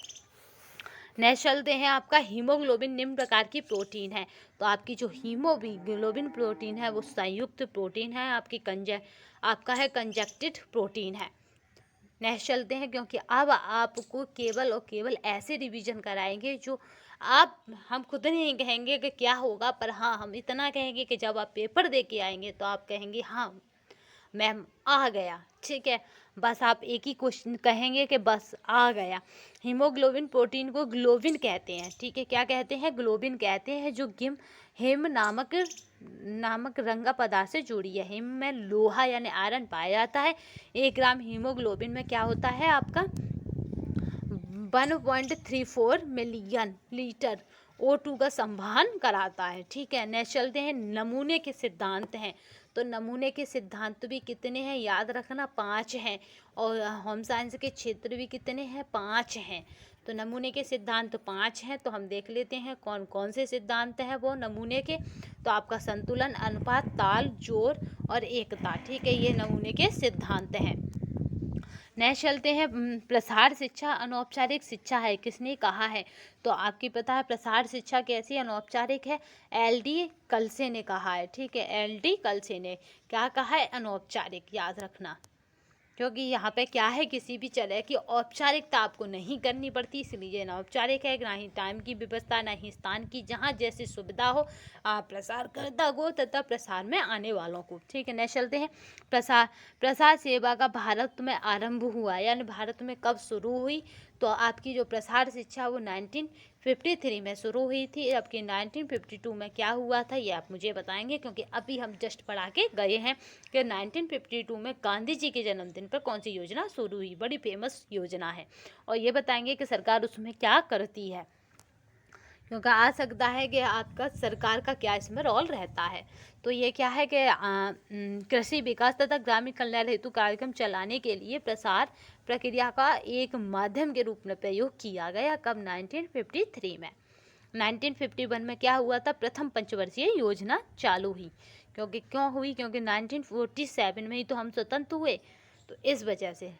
नेक्स्ट चलते हैं, आपका हीमोग्लोबिन निम्न प्रकार की प्रोटीन है, तो आपकी जो हीमोग्लोबिन प्रोटीन है वो संयुक्त प्रोटीन है, आपका है कंजक्टेड प्रोटीन है। नेक्स्ट चलते हैं, क्योंकि अब आपको केवल और केवल ऐसे रिवीजन कराएंगे जो हम खुद नहीं कहेंगे कि क्या होगा, पर हाँ हम इतना कहेंगे कि जब आप पेपर दे के आएंगे तो आप कहेंगे हाँ मैम आ गया, ठीक है। बस आप एक ही क्वेश्चन कहेंगे कि बस आ गया। हीमोग्लोबिन प्रोटीन को ग्लोबिन कहते हैं, ठीक है। क्या कहते हैं? ग्लोबिन कहते हैं, जो हेम नामक रंगा पदार्थ से जुड़ी है। हेम में लोहा यानी आयरन पाया जाता है। 1 ग्राम हीमोग्लोबिन में क्या होता है आपका 1.34 मिलियन लीटर O2 का संवहन कराता है, ठीक है। नेक्स्ट चलते हैं, नमूने के सिद्धांत हैं। तो नमूने के सिद्धांत भी कितने हैं याद रखना, 5 हैं। और होम साइंस के क्षेत्र भी कितने हैं, 5 हैं। तो नमूने के सिद्धांत 5 हैं। तो हम देख लेते हैं कौन कौन से सिद्धांत हैं वो नमूने के। तो आपका संतुलन, अनुपात, ताल, जोर और एकता, ठीक है, ये नमूने के सिद्धांत हैं। नेक्स्ट चलते हैं, प्रसार शिक्षा अनौपचारिक शिक्षा है, किसने कहा है? तो आपकी पता है प्रसार शिक्षा कैसी अनौपचारिक है? LD कलसे ने कहा है, ठीक है। LD कलसे ने क्या कहा है? अनौपचारिक, याद रखना। क्योंकि यहाँ पे क्या है, किसी भी तरह की औपचारिकता आपको नहीं करनी पड़ती, इसलिए अनौपचारिक है। ना ही टाइम की व्यवस्था, ना ही स्थान की, जहाँ जैसी सुविधा हो प्रसारकर्ता को तथा प्रसार में आने वालों को, ठीक है। नेक्स्ट चलते हैं, प्रसार सेवा का भारत में आरंभ हुआ, यानी भारत में कब शुरू हुई? तो आपकी जो प्रसार शिक्षा वो 1953 में शुरू हुई थी। आपकी 1952 में क्या हुआ था ये आप मुझे बताएंगे, क्योंकि अभी हम जस्ट पढ़ा के गए हैं कि 1952 में गांधी जी के जन्मदिन पर कौन सी योजना शुरू हुई। बड़ी फेमस योजना है, और ये बताएंगे कि सरकार उसमें क्या करती है, क्योंकि आ सकता है कि आपका सरकार का क्या इसमें रोल रहता है। तो ये क्या है कि कृषि विकास तथा ग्रामीण कल्याण हेतु कार्यक्रम चलाने के लिए प्रसार प्रक्रिया का एक माध्यम के रूप में प्रयोग किया गया। कब? 1953 में। 1951 में क्या हुआ था? प्रथम पंचवर्षीय योजना चालू हुई। क्यों हुई? क्योंकि 1947 में ही तो हम स्वतंत्र हुए, तो इस वजह से।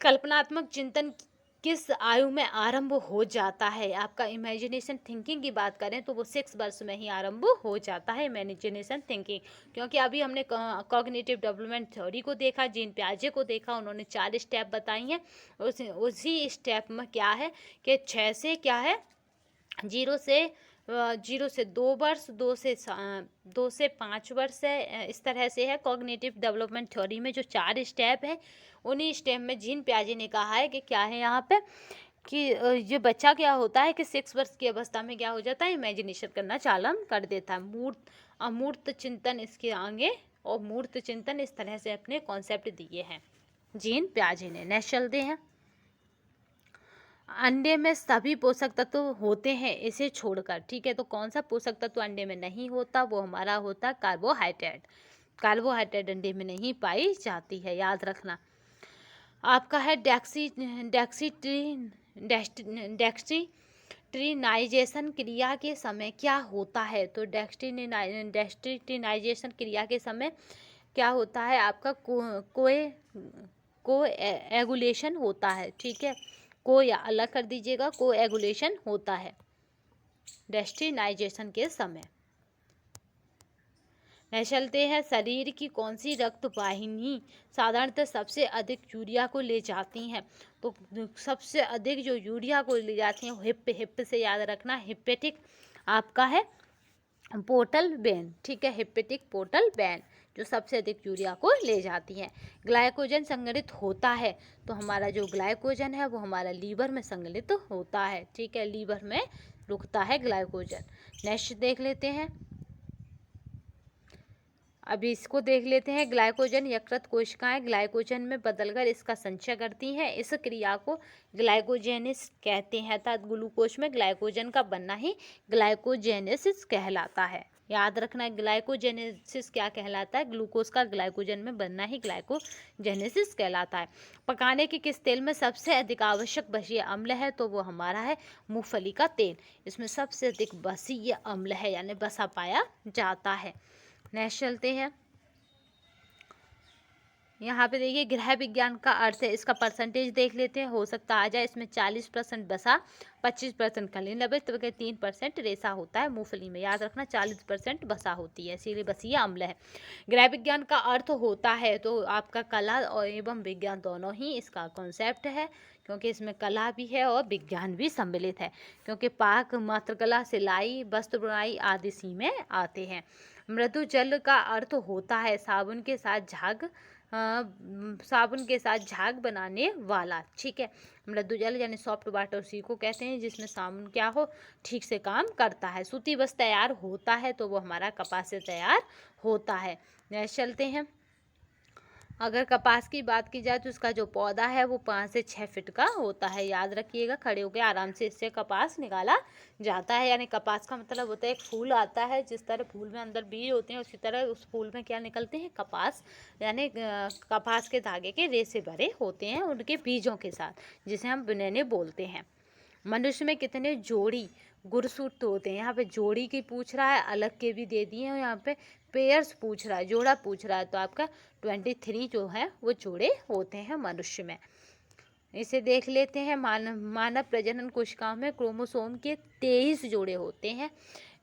कल्पनात्मक चिंतन किस आयु में आरंभ हो जाता है? आपका इमेजिनेशन थिंकिंग की बात करें तो वो 6 वर्ष में ही आरंभ हो जाता है, इमेजिनेशन थिंकिंग। क्योंकि अभी हमने कॉग्निटिव डेवलपमेंट थ्योरी को देखा, जीन पियाजे को देखा, उन्होंने 4 स्टेप बताई हैं। उसी स्टेप में क्या है कि 6 से क्या है 0 से 2 वर्ष, 2 से 5 वर्ष है, इस तरह से है। कॉग्निटिव डेवलपमेंट थ्योरी में जो 4 स्टेप है, उन्हीं स्टेप में जीन पियाजे ने कहा है कि क्या है यहाँ पे कि ये बच्चा क्या होता है कि 6 वर्ष की अवस्था में क्या हो जाता है, इमेजिनेशन करना चालू कर देता है। अमूर्त चिंतन इसके आगे, और मूर्त चिंतन, इस तरह से अपने कॉन्सेप्ट दिए हैं जीन पियाजे ने। नेक्स्ट चलते हैं, अंडे में सभी पोषक तत्व होते हैं इसे छोड़कर, ठीक है। तो कौन सा पोषक तत्व अंडे में नहीं होता? वो हमारा होता है कार्बोहाइड्रेट। कार्बोहाइड्रेट अंडे में नहीं पाई जाती है, याद रखना। आपका है डेक्स्ट्रीनाइजेशन क्रिया के समय क्या होता है? तो डेक्स्ट्रीनाइजेशन क्रिया के समय क्या होता है? आपका कोएगुलेशन होता है, ठीक है। या अलग कर दीजिएगा, कोएगुलेशन होता है डेक्स्ट्रीनाइजेशन के समय। चलते हैं, शरीर की कौन सी रक्त वाहिनी साधारणतः सबसे अधिक यूरिया को ले जाती हैं? तो सबसे अधिक जो यूरिया को ले जाती हैं हिप से याद रखना, हिपेटिक आपका है पोर्टल वेन, ठीक है। हिपेटिक पोर्टल वेन जो सबसे अधिक यूरिया को ले जाती हैं। ग्लाइकोजन संग्रहित होता है, तो हमारा जो ग्लाइकोजन है वो हमारा लीवर में संग्रहित होता है, ठीक है। लीवर में रुकता है ग्लाइकोजन। नेक्स्ट देख लेते हैं, अभी इसको देख लेते हैं। ग्लाइकोजन यकृत कोशिकाएं ग्लाइकोजन में बदलकर इसका संचय करती हैं। इस क्रिया को ग्लाइकोजेनेसिस कहते हैं, अर्थात ग्लूकोज में ग्लाइकोजन का बनना ही ग्लाइकोजेनेसिस कहलाता है। याद रखना, ग्लाइकोजेनेसिस क्या कहलाता है? ग्लूकोज का ग्लाइकोजन में बनना ही ग्लाइकोजेनेसिस कहलाता है। पकाने के किस तेल में सबसे अधिक आवश्यक बसीय अम्ल है? तो वो हमारा है मूंगफली का तेल। इसमें सबसे अधिक बसीय अम्ल है, यानी बसा पाया जाता है। नेक्स्ट चलते हैं, यहाँ पे देखिए गृह विज्ञान का अर्थ है, इसका परसेंटेज देख लेते हैं, हो सकता आ जाए। इसमें 40% बसा, 25% खली लबित, 3% रेशा होता है मूंगफली में। याद रखना 40% बसा होती है, इसीलिए बसीय अम्ल है। गृह विज्ञान का अर्थ होता है तो आपका कला और एवं विज्ञान दोनों ही इसका कॉन्सेप्ट है, क्योंकि इसमें कला भी है और विज्ञान भी सम्मिलित है, क्योंकि पाक, मात्रकला, सिलाई, वस्त्र बुनाई आदि इसी में आते हैं। मृदु जल का अर्थ होता है साबुन के साथ झाग बनाने वाला। ठीक है, मृदु जल यानी सॉफ्ट वाटर उसी को कहते हैं जिसमें साबुन क्या हो, ठीक से काम करता है। सूती वस्त्र तैयार होता है तो वो हमारा कपास से तैयार होता है। नेक्स्ट चलते हैं। अगर कपास की बात की जाए तो उसका जो पौधा है वो 5 से 6 फीट का होता है। याद रखिएगा, खड़े होकर आराम से इससे कपास निकाला जाता है। यानी कपास का मतलब होता है एक फूल आता है, जिस तरह फूल में अंदर बीज होते हैं उसी तरह उस फूल में क्या निकलते हैं, कपास। यानी कपास के धागे के रेशे भरे होते हैं उनके बीजों के साथ, जिसे हम बुनैने बोलते हैं। मनुष्य में कितने जोड़ी गुणसूत्र होते हैं? यहाँ पे जोड़ी की पूछ रहा है, अलग के भी दे दिए हैं। यहाँ पे पेयर्स पूछ रहा है, जोड़ा पूछ रहा है, तो आपका 23 जो है वो जोड़े होते हैं मनुष्य में। इसे देख लेते हैं। मानव प्रजनन कोशिकाओं में क्रोमोसोम के 23 जोड़े होते हैं,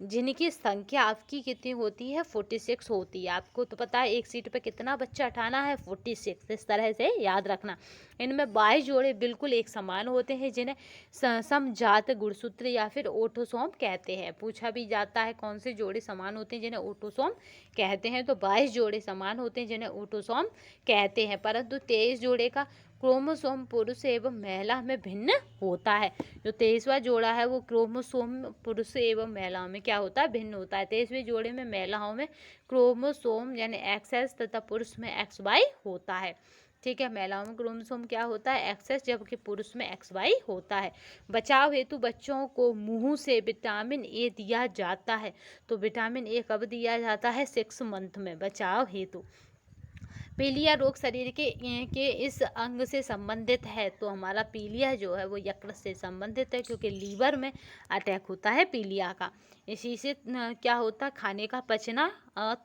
जिनकी संख्या आपकी कितनी होती है, 46 होती है। आपको तो पता है एक सीट पे कितना बच्चा उठाना है, 46। इस तरह से याद रखना। इनमें 22 जोड़े बिल्कुल एक समान होते हैं, जिन्हें समजात गुणसूत्र या फिर ऑटोसोम कहते हैं। पूछा भी जाता है कौन से जोड़े समान होते हैं जिन्हें ऑटोसोम कहते हैं, तो 22 जोड़े समान होते हैं जिन्हें ऑटोसोम कहते हैं। परंतु 23 जोड़े का क्रोमोसोम पुरुष एवं महिला में भिन्न होता है। जो 23वां जोड़ा है वो क्रोमोसोम पुरुष एवं महिलाओं में क्या होता है, भिन्न होता है। 23वें जोड़े में महिलाओं में क्रोमोसोम यानी XS तथा पुरुष में XY होता है। ठीक है, महिलाओं में क्रोमोसोम क्या होता है, XS, जबकि पुरुष में XY होता है। बचाव हेतु बच्चों को मुंह से विटामिन ए दिया जाता है। तो विटामिन ए कब दिया जाता है, 6 मंथ में, बचाव हेतु। पीलिया रोग शरीर के इस अंग से संबंधित है। तो हमारा पीलिया जो है वो यकृत से संबंधित है, क्योंकि लीवर में अटैक होता है पीलिया का। इसी से क्या होता है, खाने का पचना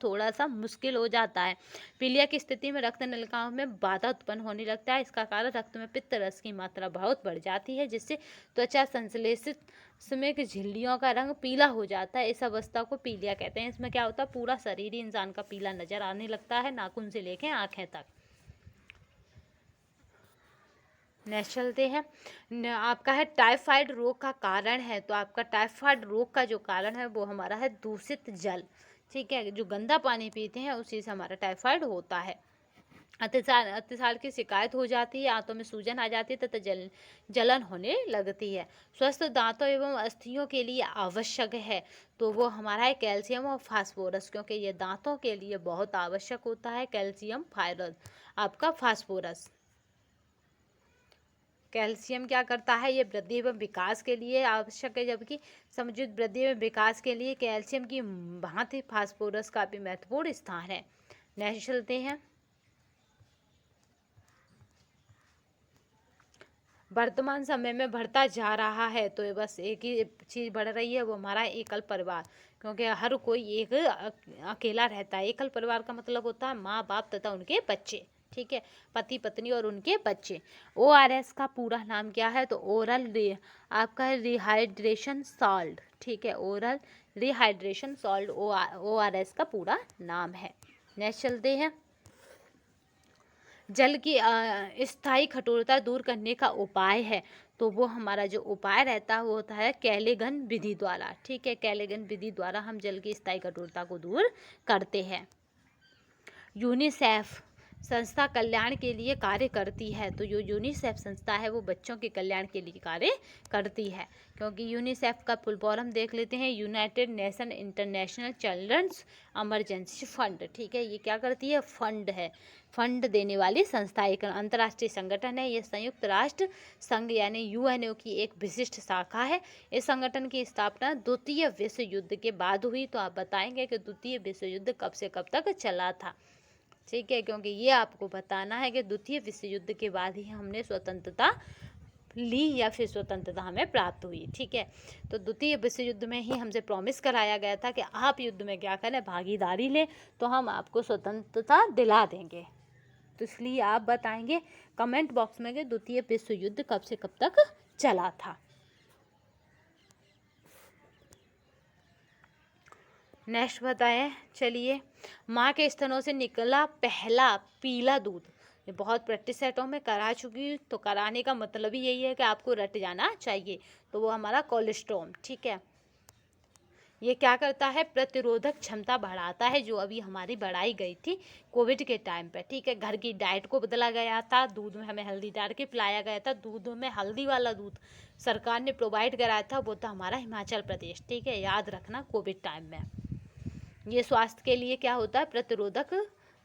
थोड़ा सा मुश्किल हो जाता है। पीलिया की स्थिति में रक्त नलिकाओं में बाधा उत्पन्न होने लगता है। इसका कारण रक्त में पित्त रस की मात्रा बहुत बढ़ जाती है, जिससे त्वचा संश्लेषित में झिल्लियों का रंग पीला हो जाता है। इस अवस्था को पीलिया कहते हैं। इसमें क्या होता है, पूरा शरीर ही इंसान का पीला नजर आने लगता है, नाखून से लेके आंखें तक। नेक्स्ट चलते हैं। आपका है टाइफाइड रोग का कारण है। तो आपका टाइफाइड रोग का जो कारण है वो हमारा है दूषित जल। ठीक है, जो गंदा पानी पीते हैं उसी से हमारा टाइफाइड होता है। अतिसार की शिकायत हो जाती है, आंतों में सूजन आ जाती है तथा जलन होने लगती है। स्वस्थ दांतों एवं अस्थियों के लिए आवश्यक है। तो वो हमारा है कैल्शियम और फास्फोरस, क्योंकि ये दांतों के लिए बहुत आवश्यक होता है, कैल्शियम, फास्फोरस। आपका फास्फोरस, कैल्शियम क्या करता है, ये वृद्धि एवं विकास के लिए आवश्यक है, जबकि समुचित वृद्धि एवं विकास के लिए कैल्शियम की भांति फास्फोरस का भी महत्वपूर्ण स्थान है। नेक्स्ट चलते हैं। वर्तमान समय में बढ़ता जा रहा है। तो ये बस एक ही चीज़ बढ़ रही है, वो हमारा एकल परिवार, क्योंकि हर कोई एक अकेला रहता है। एकल परिवार का मतलब होता है माँ बाप तथा उनके बच्चे। ठीक है, पति पत्नी और उनके बच्चे। ORS का पूरा नाम क्या है, तो ओरल आपका रिहाइड्रेशन सॉल्ट। ठीक है, ओरल रिहाइड्रेशन सॉल्ट ORS का पूरा नाम है। नेक्स्ट चलते हैं। जल की स्थायी कठोरता दूर करने का उपाय है। तो वो हमारा जो उपाय रहता है वो होता है कैलेगन विधि द्वारा। ठीक है, कैलेगन विधि द्वारा हम जल की स्थायी कठोरता को दूर करते हैं। यूनिसेफ संस्था कल्याण के लिए कार्य करती है। तो जो यूनिसेफ संस्था है वो बच्चों के कल्याण के लिए कार्य करती है, क्योंकि यूनिसेफ का फुल फॉर्म देख लेते हैं, United Nation International Children's Emergency Fund. ठीक है, ये क्या करती है, फंड है, फंड देने वाली संस्था, एक अंतर्राष्ट्रीय संगठन है। ये संयुक्त राष्ट्र संघ यानी UNO की एक विशिष्ट शाखा है। इस संगठन की स्थापना द्वितीय विश्व युद्ध के बाद हुई। तो आप बताएंगे कि द्वितीय विश्व युद्ध कब से कब तक चला था। ठीक है, क्योंकि ये आपको बताना है कि द्वितीय विश्व युद्ध के बाद ही हमने स्वतंत्रता ली या फिर स्वतंत्रता हमें प्राप्त हुई। ठीक है, तो द्वितीय विश्व युद्ध में ही हमसे प्रॉमिस कराया गया था कि आप युद्ध में क्या करें, भागीदारी लें, तो हम आपको स्वतंत्रता दिला देंगे। तो इसलिए आप बताएंगे कमेंट बॉक्स में कि द्वितीय विश्व युद्ध कब से कब तक चला था। नेक्स्ट बताएं, चलिए। माँ के स्तनों से निकला पहला पीला दूध। ये बहुत प्रैक्टिस सेटों में करा चुकी हूँ, तो कराने का मतलब ही यही है कि आपको रट जाना चाहिए। तो वो हमारा कोलेस्ट्रॉल, ठीक है, ये क्या करता है, प्रतिरोधक क्षमता बढ़ाता है, जो अभी हमारी बढ़ाई गई थी कोविड के टाइम पे, ठीक है। घर की डाइट को बदला गया था, दूध में हमें हल्दी डाल के पिलाया गया था, दूध में हल्दी वाला दूध सरकार ने प्रोवाइड कराया था, वो था हमारा हिमाचल प्रदेश, ठीक है, याद रखना कोविड टाइम में। ये स्वास्थ्य के लिए क्या होता है, प्रतिरोधक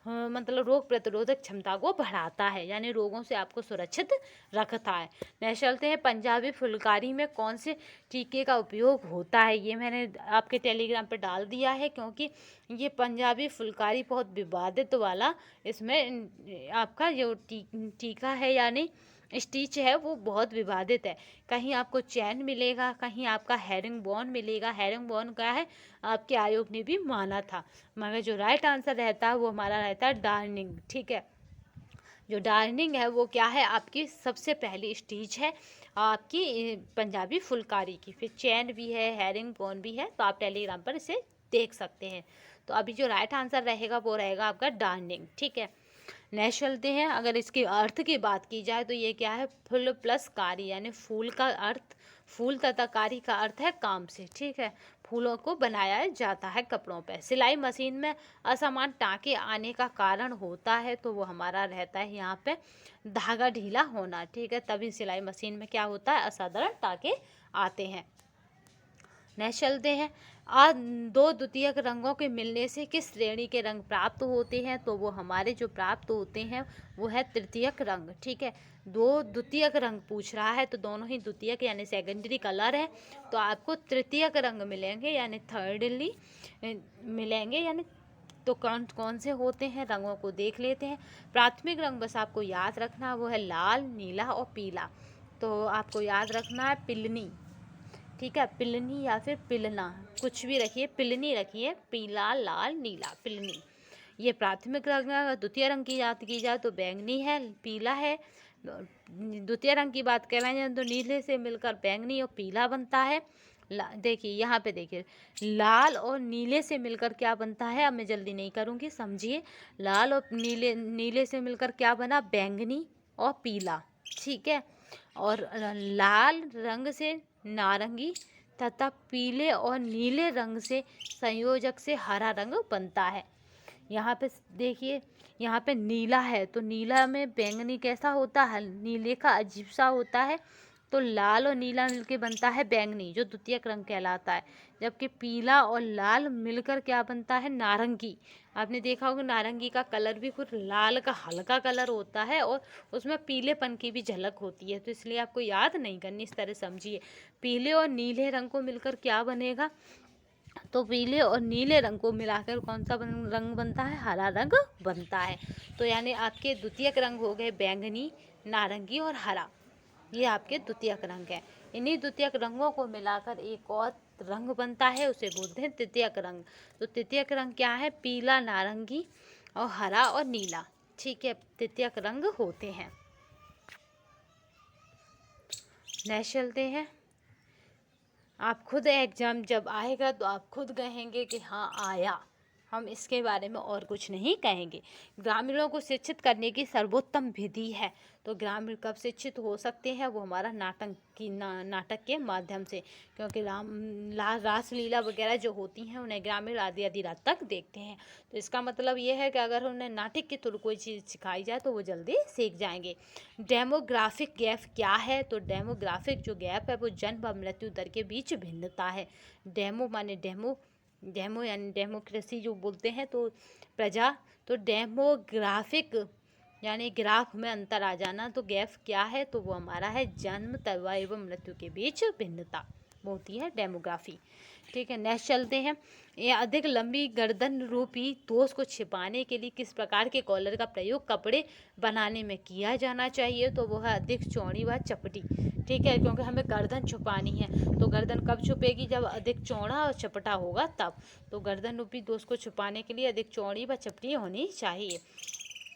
मतलब रोग प्रतिरोधक क्षमता को बढ़ाता है, यानी रोगों से आपको सुरक्षित रखता है। नेक्स्ट चलते हैं, पंजाबी फुलकारी में कौन से टीके का उपयोग होता है। ये मैंने आपके टेलीग्राम पे डाल दिया है, क्योंकि ये पंजाबी फुलकारी बहुत विवादित वाला, इसमें आपका जो टीका है यानी स्टिच है वो बहुत विवादित है। कहीं आपको चैन मिलेगा, कहीं आपका हेरिंग बोन मिलेगा। हेरिंग बोन क्या है, आपके आयोग ने भी माना था, मगर जो राइट आंसर रहता है वो हमारा रहता है डार्निंग, ठीक है। जो डार्निंग है वो क्या है, आपकी सबसे पहली स्टेज है आपकी पंजाबी फुलकारी की, फिर चैन भी है, हेरिंग बोन भी है, तो आप टेलीग्राम पर इसे देख सकते हैं। तो अभी जो राइट आंसर रहेगा वो रहेगा आपका डार्निंग, ठीक है। नेक्स्ट चलते हैं, अगर इसके अर्थ की बात की जाए तो ये क्या है, फुल प्लस कारी, यानी फूल का अर्थ, फूल तथा कारी का अर्थ है काम से, ठीक है। फूलों को बनाया जाता है कपड़ों पे। सिलाई मशीन में असमान टाँके आने का कारण होता है, तो वो हमारा रहता है यहाँ पे धागा ढीला होना, ठीक है, तभी सिलाई मशीन में क्या होता है, असाधारण टाँके आते हैं। नेक्स्ट चलते हैं, आज दो द्वितीयक रंगों के मिलने से किस श्रेणी के रंग प्राप्त होते हैं, तो वो हमारे जो प्राप्त होते हैं वो है तृतीयक रंग, ठीक है। दो द्वितीयक रंग पूछ रहा है, तो दोनों ही द्वितीयक यानी सेकेंडरी कलर है, तो आपको तृतीयक रंग मिलेंगे यानी थर्डली मिलेंगे, यानी तो कौन कौन से होते हैं रंगों को देख लेते हैं। प्राथमिक रंग बस आपको याद रखना वो है लाल, नीला और पीला, तो आपको याद रखना है पिलनी, ठीक है, पिलनी या फिर पिलना, कुछ भी रखिए, पिलनी रखिए, पीला, लाल, नीला, पिलनी, ये प्राथमिक रंग है। अगर द्वितीय रंग की बात की जाए तो बैंगनी है, पीला है। द्वितीय रंग की बात कर रहे हैं तो नीले से मिलकर बैंगनी और पीला बनता है। देखिए यहाँ पे देखिए, लाल और नीले से मिलकर क्या बनता है, अब मैं जल्दी नहीं करूँगी, समझिए। लाल और नीले से मिलकर क्या बना, बैंगनी और पीला, ठीक है। और लाल रंग से नारंगी तथा पीले और नीले रंग से संयोजक से हरा रंग बनता है। यहाँ पे देखिए, यहाँ पे नीला है, तो नीला में बैंगनी कैसा होता है, नीले का अजीब सा होता है, तो लाल और नीला मिलके बनता है बैंगनी, जो द्वितीयक रंग कहलाता है। जबकि पीला और लाल मिलकर क्या बनता है, नारंगी। आपने देखा होगा नारंगी का कलर भी कुछ लाल का हल्का कलर होता है, और उसमें पीलेपन की भी झलक होती है, तो इसलिए आपको याद नहीं करनी, इस तरह समझिए। पीले और नीले रंग को मिलकर क्या बनेगा, तो पीले और नीले रंग को मिलाकर कौन सा रंग बनता है, हरा रंग बनता है। तो यानी आपके द्वितीयक रंग हो गए बैंगनी, नारंगी और हरा, ये आपके द्वितीयक रंग है। इन्हीं द्वितीयक रंगों को मिलाकर एक और रंग बनता है, उसे बोलते हैं तृतीयक रंग। तो तृतीयक रंग क्या है, पीला, नारंगी और हरा और नीला, ठीक है, तृतीयक रंग होते हैं। नेक्स्ट चलते हैं, आप खुद एग्ज़ाम जब आएगा तो आप खुद कहेंगे कि हाँ आया, हम इसके बारे में और कुछ नहीं कहेंगे। ग्रामीणों को शिक्षित करने की सर्वोत्तम विधि है, तो ग्रामीण कब शिक्षित हो सकते हैं, वो हमारा नाटक के माध्यम से, क्योंकि रासलीला वगैरह जो होती हैं उन्हें ग्रामीण आधी आधी रात तक देखते हैं। तो इसका मतलब ये है कि अगर उन्हें नाटक के थ्रू कोई चीज़ सिखाई जाए तो वो जल्दी सीख जाएंगे। डेमोग्राफिक गैप क्या है, तो डेमोग्राफिक जो गैप है वो जन्म और मृत्यु दर के बीच भिन्नता है। डेमो माने डेमो यानी डेमोक्रेसी जो बोलते हैं, तो प्रजा, तो डेमोग्राफिक यानी ग्राफ में अंतर आ जाना, तो गैप क्या है, तो वो हमारा है जन्म तथा एवं मृत्यु के बीच भिन्नता होती है डेमोग्राफी, ठीक है। नेक्स्ट चलते हैं, ये अधिक लंबी गर्दन रूपी दोष को छिपाने के लिए किस प्रकार के कॉलर का प्रयोग कपड़े बनाने में किया जाना चाहिए, तो वो है अधिक चौड़ी व चपटी, ठीक है, क्योंकि हमें गर्दन छुपानी है, तो गर्दन कब छुपेगी, जब अधिक चौड़ा और चपटा होगा तब। तो गर्दन रूपी दोष को छुपाने के लिए अधिक चौड़ी व चपटी होनी चाहिए।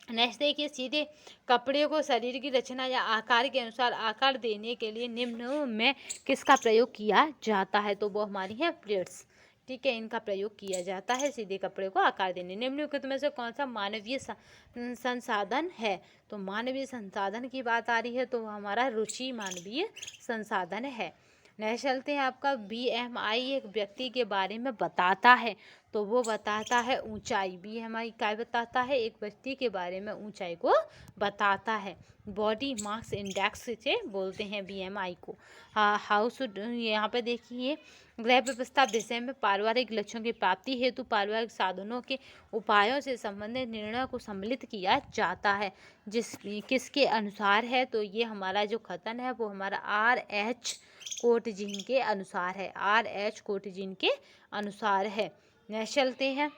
नेक्स्ट देखिए, सीधे कपड़े को शरीर की रचना या आकार के अनुसार आकार देने के लिए निम्न में किसका प्रयोग किया जाता है, तो वो हमारी है प्लेट्स, ठीक है, इनका प्रयोग किया जाता है सीधे कपड़े को आकार देने। निम्नलिखित में से कौन सा मानवीय संसाधन है? तो मानवीय संसाधन की बात आ रही है तो हमारा रुचि मानवीय संसाधन है। नेक्स्ट चलते हैं, आपका BMI एक व्यक्ति के बारे में बताता है, तो वो बताता है ऊंचाई। BMI क्या बताता है? एक व्यक्ति के बारे में ऊंचाई को बताता है। बॉडी मास इंडेक्स से बोलते हैं BMI को। हाउ शुड, यहाँ पे देखिए, गृह व्यवस्था विषय में पारिवारिक लक्ष्यों की प्राप्ति हेतु पारिवारिक साधनों के उपायों से संबंधित निर्णय को सम्मिलित किया जाता है। किसके अनुसार है? तो ये हमारा जो कथन है वो हमारा RH कोटजिन के अनुसार है। RH कोटजिन के अनुसार है। नेक्स्ट चलते हैं,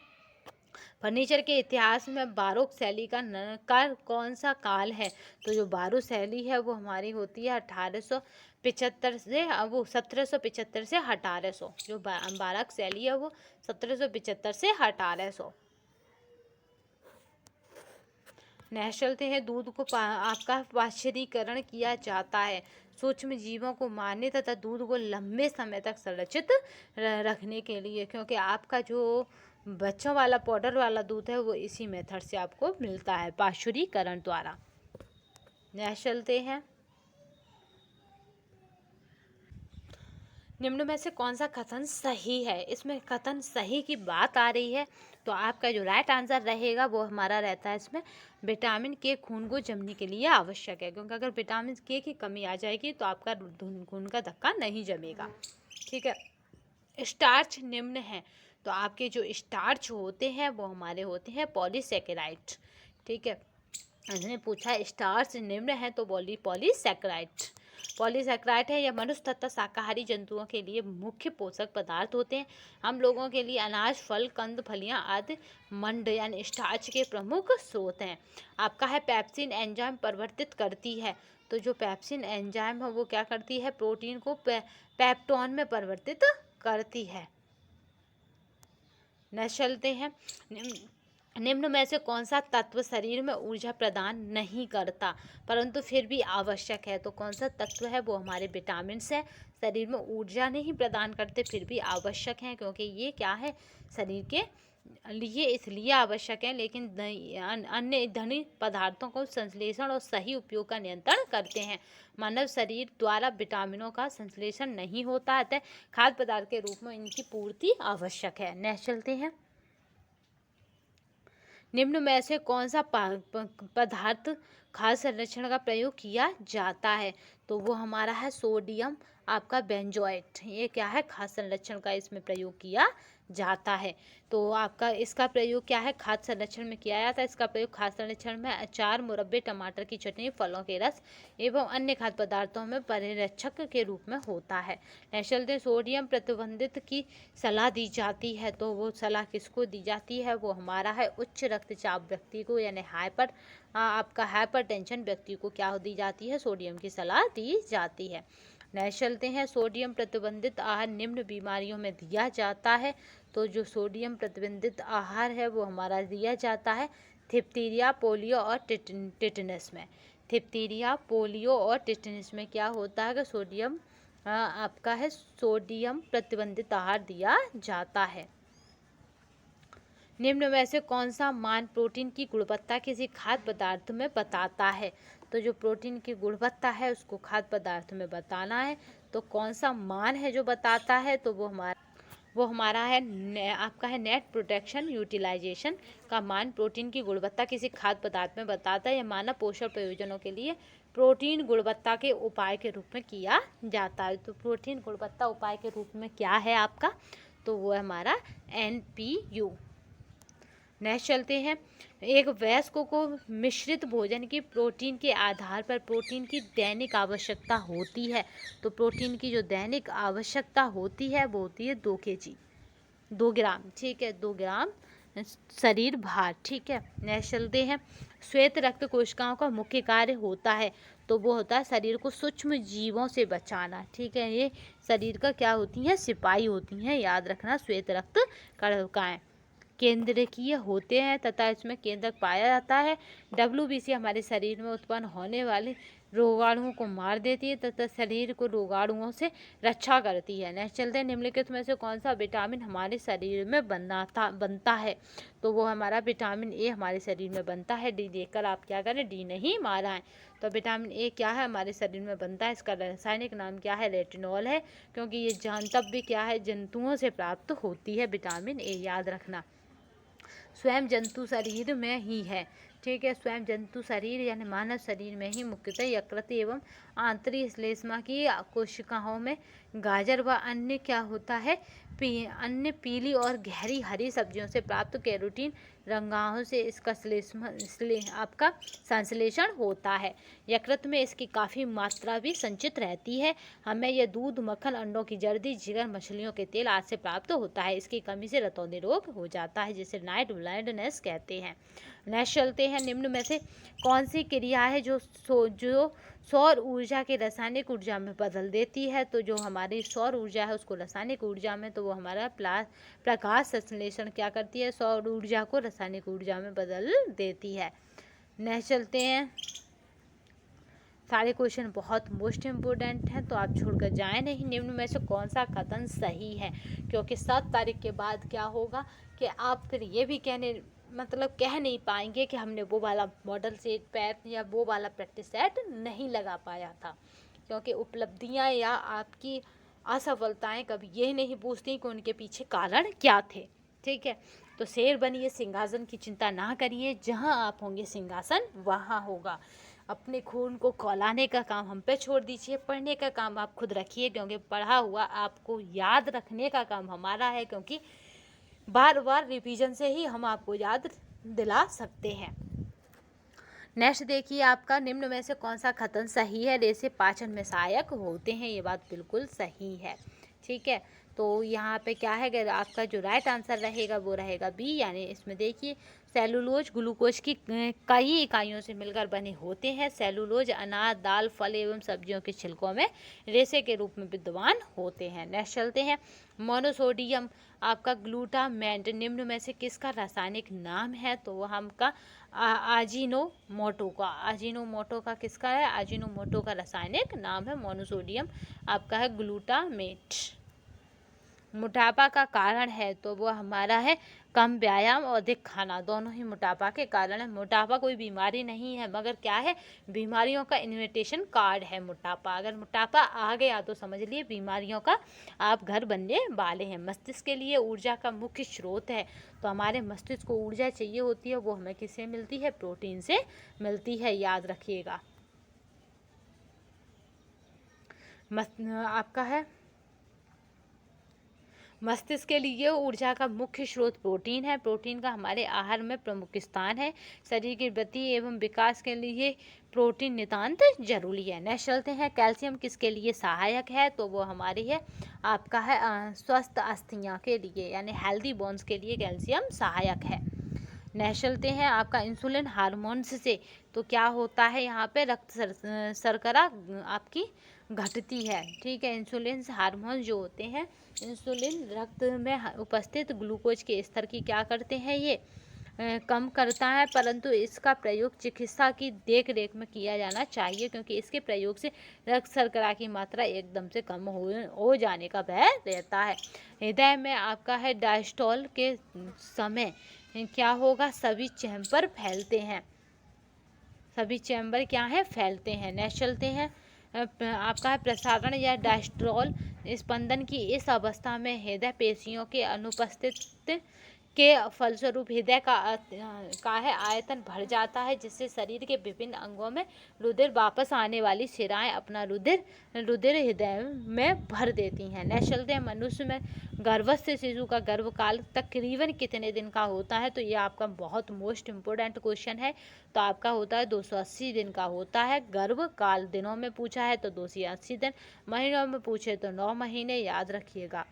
फर्नीचर के इतिहास में बारोक शैली का कौन सा काल है? तो जो बारोक शैली है वो हमारी होती है 1875 से, वो 1775 से 1800। जो बारोक शैली है वो 1775 से 1800। नेक्स्ट चलते हैं, दूध को आपका पाश्चरीकरण किया जाता है सूक्ष्म जीवों को मारने तथा दूध को लंबे समय तक संरक्षित रखने के लिए, क्योंकि आपका जो बच्चों वाला पाउडर वाला दूध है वो इसी मेथड से आपको मिलता है, पाश्चरीकरण द्वारा। नेक्स्ट चलते हैं, निम्न में से कौन सा कथन सही है? इसमें कथन सही की बात आ रही है तो आपका जो राइट आंसर रहेगा वो हमारा रहता है इसमें विटामिन के खून को जमने के लिए आवश्यक है, क्योंकि अगर विटामिन के की कमी आ जाएगी तो आपका खून का धक्का नहीं जमेगा। ठीक है, स्टार्च निम्न है, तो आपके जो स्टार्च होते हैं वो हमारे होते हैं पॉलीसैकेराइड। ठीक है, इसने पूछा स्टार्च निम्न है तो बोली पॉलीसैकेराइड। पॉलीसैकेराइड है, यह मनुष्य तथा शाकाहारी जंतुओं के लिए मुख्य पोषक पदार्थ होते हैं। हम लोगों के लिए अनाज, फल, कंद, फलियां आदि मंड यानी स्टार्च के प्रमुख स्रोत हैं। आपका है पेप्सिन एंजाइम परिवर्तित करती है, तो जो पेप्सिन एंजाइम है वो क्या करती है? प्रोटीन को पेप्टोन में परिवर्तित करती है। नेक्स्ट चलते हैं, निम्न में से कौन सा तत्व शरीर में ऊर्जा प्रदान नहीं करता परंतु फिर भी आवश्यक है? तो कौन सा तत्व है? वो हमारे विटामिन है, शरीर में ऊर्जा नहीं प्रदान करते फिर भी आवश्यक हैं, क्योंकि ये क्या है? शरीर के लिए इसलिए आवश्यक है, लेकिन अन्य धनी पदार्थों को संश्लेषण और सही उपयोग का नियंत्रण करते हैं। मानव शरीर द्वारा विटामिनों का संश्लेषण नहीं होता है, खाद्य पदार्थ के रूप में इनकी पूर्ति आवश्यक है। नेक्स्ट चलते हैं, निम्न में से कौन सा पदार्थ खाद्य संरक्षण का प्रयोग किया जाता है? तो वो हमारा है सोडियम आपका बेंजोएट। ये क्या है? खाद्य संरक्षण का इसमें प्रयोग किया जाता है। तो आपका इसका प्रयोग क्या है? खाद्य संरक्षण में किया जाता है। इसका प्रयोग खाद्य संरक्षण में अचार, मुरब्बे, टमाटर की चटनी, फलों के रस एवं अन्य खाद्य पदार्थों में परिरक्षक के रूप में होता है। नेक्स्ट चलते हैं, सोडियम प्रतिबंधित की सलाह दी जाती है, तो वो सलाह किसको दी जाती है? वो हमारा है उच्च रक्तचाप व्यक्ति को, यानी आपका हाइपरटेंशन व्यक्ति को क्या दी जाती है? सोडियम की सलाह दी जाती है। नेक्स्ट चलते हैं, सोडियम प्रतिबंधित आहार निम्न बीमारियों में दिया जाता है, तो जो सोडियम प्रतिबंधित आहार है वो हमारा दिया जाता है डिप्थीरिया, पोलियो और टिटनस में। डिप्थीरिया, पोलियो और टिटनस में क्या होता है कि सोडियम आपका है सोडियम प्रतिबंधित आहार दिया जाता है। निम्न में से कौन सा मान प्रोटीन की गुणवत्ता किसी खाद्य पदार्थ में बताता है? तो जो प्रोटीन की गुणवत्ता है उसको खाद्य पदार्थ में बताना है, तो कौन सा मान है जो बताता है? तो वो हमारा है आपका है नेट प्रोटेक्शन यूटिलाइजेशन का मान प्रोटीन की गुणवत्ता किसी खाद्य पदार्थ में बताता है। यह मानव पोषण प्रयोजनों के लिए प्रोटीन गुणवत्ता के उपाय के रूप में किया जाता है। तो प्रोटीन गुणवत्ता उपाय के रूप में क्या है आपका? तो वो है हमारा NPU। नेक्स्ट चलते हैं, एक वयस्क को मिश्रित भोजन की प्रोटीन के आधार पर प्रोटीन की दैनिक आवश्यकता होती है, तो प्रोटीन की जो दैनिक आवश्यकता होती है वो होती है 2 kg 2 ग्राम। ठीक है, 2 ग्राम शरीर भार। ठीक है, नेक्स्ट चलते हैं, श्वेत रक्त कोशिकाओं का मुख्य कार्य होता है, तो वो होता है शरीर को सूक्ष्म जीवों से बचाना। ठीक है, ये शरीर का क्या होती हैं? सिपाही होती हैं, याद रखना। श्वेत रक्त कणिकाएं केंद्रकीय होते हैं तथा इसमें केंद्रक पाया जाता है। WBC हमारे शरीर में उत्पन्न होने वाले रोगाणुओं को मार देती है तथा शरीर को रोगाणुओं से रक्षा करती है। नेक्स्ट चलते हैं, निम्नलिखित में से कौन सा विटामिन हमारे शरीर में बनता है? तो वो हमारा विटामिन ए हमारे शरीर में बनता है। डी देखकर आप क्या करें, डी नहीं मारा है। तो विटामिन ए क्या है, हमारे शरीर में बनता है। इसका रासायनिक नाम क्या है, रेटिनॉल है, क्योंकि ये जानतब भी क्या है, जंतुओं से प्राप्त होती है विटामिन ए, याद रखना। स्वयं जंतु शरीर में ही है, ठीक है। स्वयं जंतु शरीर यानी मानव शरीर में ही मुख्यतः यकृत एवं आंतरिक श्लेष्मा की कोशिकाओं में गाजर व अन्य क्या होता है, अन्य पीली और गहरी हरी सब्जियों से प्राप्त कैरोटीन रंगाहों से इसका आपका संश्लेषण होता है। यकृत में इसकी काफ़ी मात्रा भी संचित रहती है। हमें यह दूध, मक्खन, अंडों की जर्दी, जिगर, मछलियों के तेल आदि से प्राप्त होता है। इसकी कमी से रतौंधी रोग हो जाता है, जिसे नाइट ब्लाइंडनेस कहते हैं। नेक्स्ट चलते हैं, निम्न में से कौन सी क्रिया है जो सौर ऊर्जा के रासायनिक ऊर्जा में बदल देती है? तो जो हमारी सौर ऊर्जा है उसको रासायनिक ऊर्जा में, तो वो हमारा प्रकाश संश्लेषण क्या करती है, सौर ऊर्जा को रासायनिक ऊर्जा में बदल देती है। नेक्स्ट चलते हैं, सारे क्वेश्चन बहुत मोस्ट इम्पोर्टेंट हैं, तो आप छोड़कर जाएं नहीं। निम्न में से कौन सा कथन सही है? क्योंकि 7 तारीख के बाद क्या होगा कि आप फिर ये भी कह नहीं पाएंगे कि हमने वो वाला मॉडल सेट पैट या वो वाला प्रैक्टिस सेट नहीं लगा पाया था, क्योंकि उपलब्धियां या आपकी असफलताएं कभी ये नहीं पूछती कि उनके पीछे कारण क्या थे, ठीक है। तो शेर बनिए, सिंहासन की चिंता ना करिए, जहां आप होंगे सिंहासन वहां होगा। अपने खून को खौलाने का काम हम पे छोड़ दीजिए, पढ़ने का काम आप खुद रखिए, क्योंकि पढ़ा हुआ आपको याद रखने का काम हमारा है, क्योंकि बार बार रिवीजन से ही हम आपको याद दिला सकते हैं। नेक्स्ट देखिए आपका, निम्न में से कौन सा कथन सही है? रेशे पाचन में सहायक होते हैं, ये बात बिल्कुल सही है, ठीक है। तो यहाँ पे क्या है, अगर आपका जो राइट आंसर रहेगा वो रहेगा बी, यानी इसमें देखिए सेलुलोज ग्लूकोज की कई इकाइयों से मिलकर बने होते हैं। सेलुलोज अनाज, दाल, फल एवं सब्जियों के छिलकों में रेशे के रूप में विद्यमान होते हैं। नेक्स्ट चलते हैं, मोनोसोडियम आपका ग्लूटामेट निम्न में से किसका रासायनिक नाम है? तो वह हमका आजिनोमोटो का किसका है? आजिनोमोटो का रासायनिक नाम है मोनोसोडियम आपका है ग्लूटामेट। मोटापा का कारण है, तो वो हमारा है कम व्यायाम और अधिक खाना, दोनों ही मोटापा के कारण है। मोटापा कोई बीमारी नहीं है, मगर क्या है, बीमारियों का इन्विटेशन कार्ड है मोटापा। अगर मोटापा आ गया तो समझ लिए बीमारियों का आप घर बनने वाले हैं। मस्तिष्क के लिए ऊर्जा का मुख्य स्रोत है, तो हमारे मस्तिष्क को ऊर्जा चाहिए होती है, वो हमें किससे मिलती है? प्रोटीन से मिलती है, याद रखिएगा। आपका है मस्तिष्क के लिए ऊर्जा का मुख्य स्रोत प्रोटीन है। प्रोटीन का हमारे आहार में प्रमुख स्थान है। शरीर की वृद्धि एवं विकास के लिए प्रोटीन नितांत जरूरी है। नेक्स्ट चलते हैं, कैल्शियम किसके लिए सहायक है? तो वो हमारी है आपका है स्वस्थ अस्थियां के लिए, यानी हेल्दी बोन्स के लिए कैल्शियम सहायक है। नेक्स्ट चलते हैं, आपका इंसुलिन हार्मोन्स से तो क्या होता है, यहाँ पे रक्त शर्करा आपकी घटती है, ठीक है। इंसुलिन हार्मोन जो होते हैं, इंसुलिन रक्त में उपस्थित ग्लूकोज के स्तर की क्या करते हैं, ये कम करता है, परंतु इसका प्रयोग चिकित्सा की देख रेख में किया जाना चाहिए, क्योंकि इसके प्रयोग से रक्त शर्करा की मात्रा एकदम से कम हो जाने का भय रहता है। हृदय में आपका है डायस्टोल के समय क्या होगा, सभी चैम्बर फैलते हैं, सभी चैम्बर क्या है, फैलते हैं। नेक्स्ट चलते हैं, आपका है प्रसारण या डायस्ट्रोल स्पंदन की इस अवस्था में हृदय पेशियों के अनुपस्थित के फलस्वरूप हृदय का है आयतन बढ़ जाता है, जिससे शरीर के विभिन्न अंगों में रुधिर वापस आने वाली शिराएं अपना रुधिर हृदय में भर देती हैं। नेक्स्ट चलते हैं, मनुष्य में गर्भस्थ शिशु का गर्भकाल तकरीबन कितने दिन का होता है? तो ये आपका बहुत मोस्ट इम्पोर्टेंट क्वेश्चन है। तो आपका होता है 280 दिन का होता है गर्भकाल। दिनों में पूछा है तो 280 दिन, महीनों में पूछे तो 9 महीने, याद रखिएगा।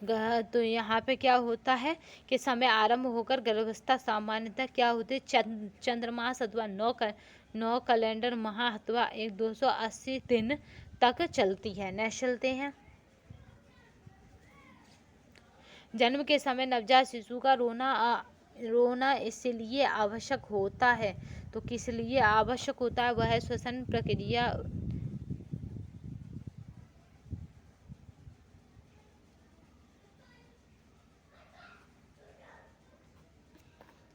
तो यहाँ पे क्या होता है कि समय आरंभ होकर गर्भावस्था सामान्यतः क्या होती है, चंद्रमास अथवा 9 कैलेंडर माह अथवा 280 दिन तक चलती है। नेक्स्ट चलते हैं, जन्म के समय नवजात शिशु का रोना इसलिए आवश्यक होता है। तो किस लिए आवश्यक होता है, वह है श्वसन प्रक्रिया।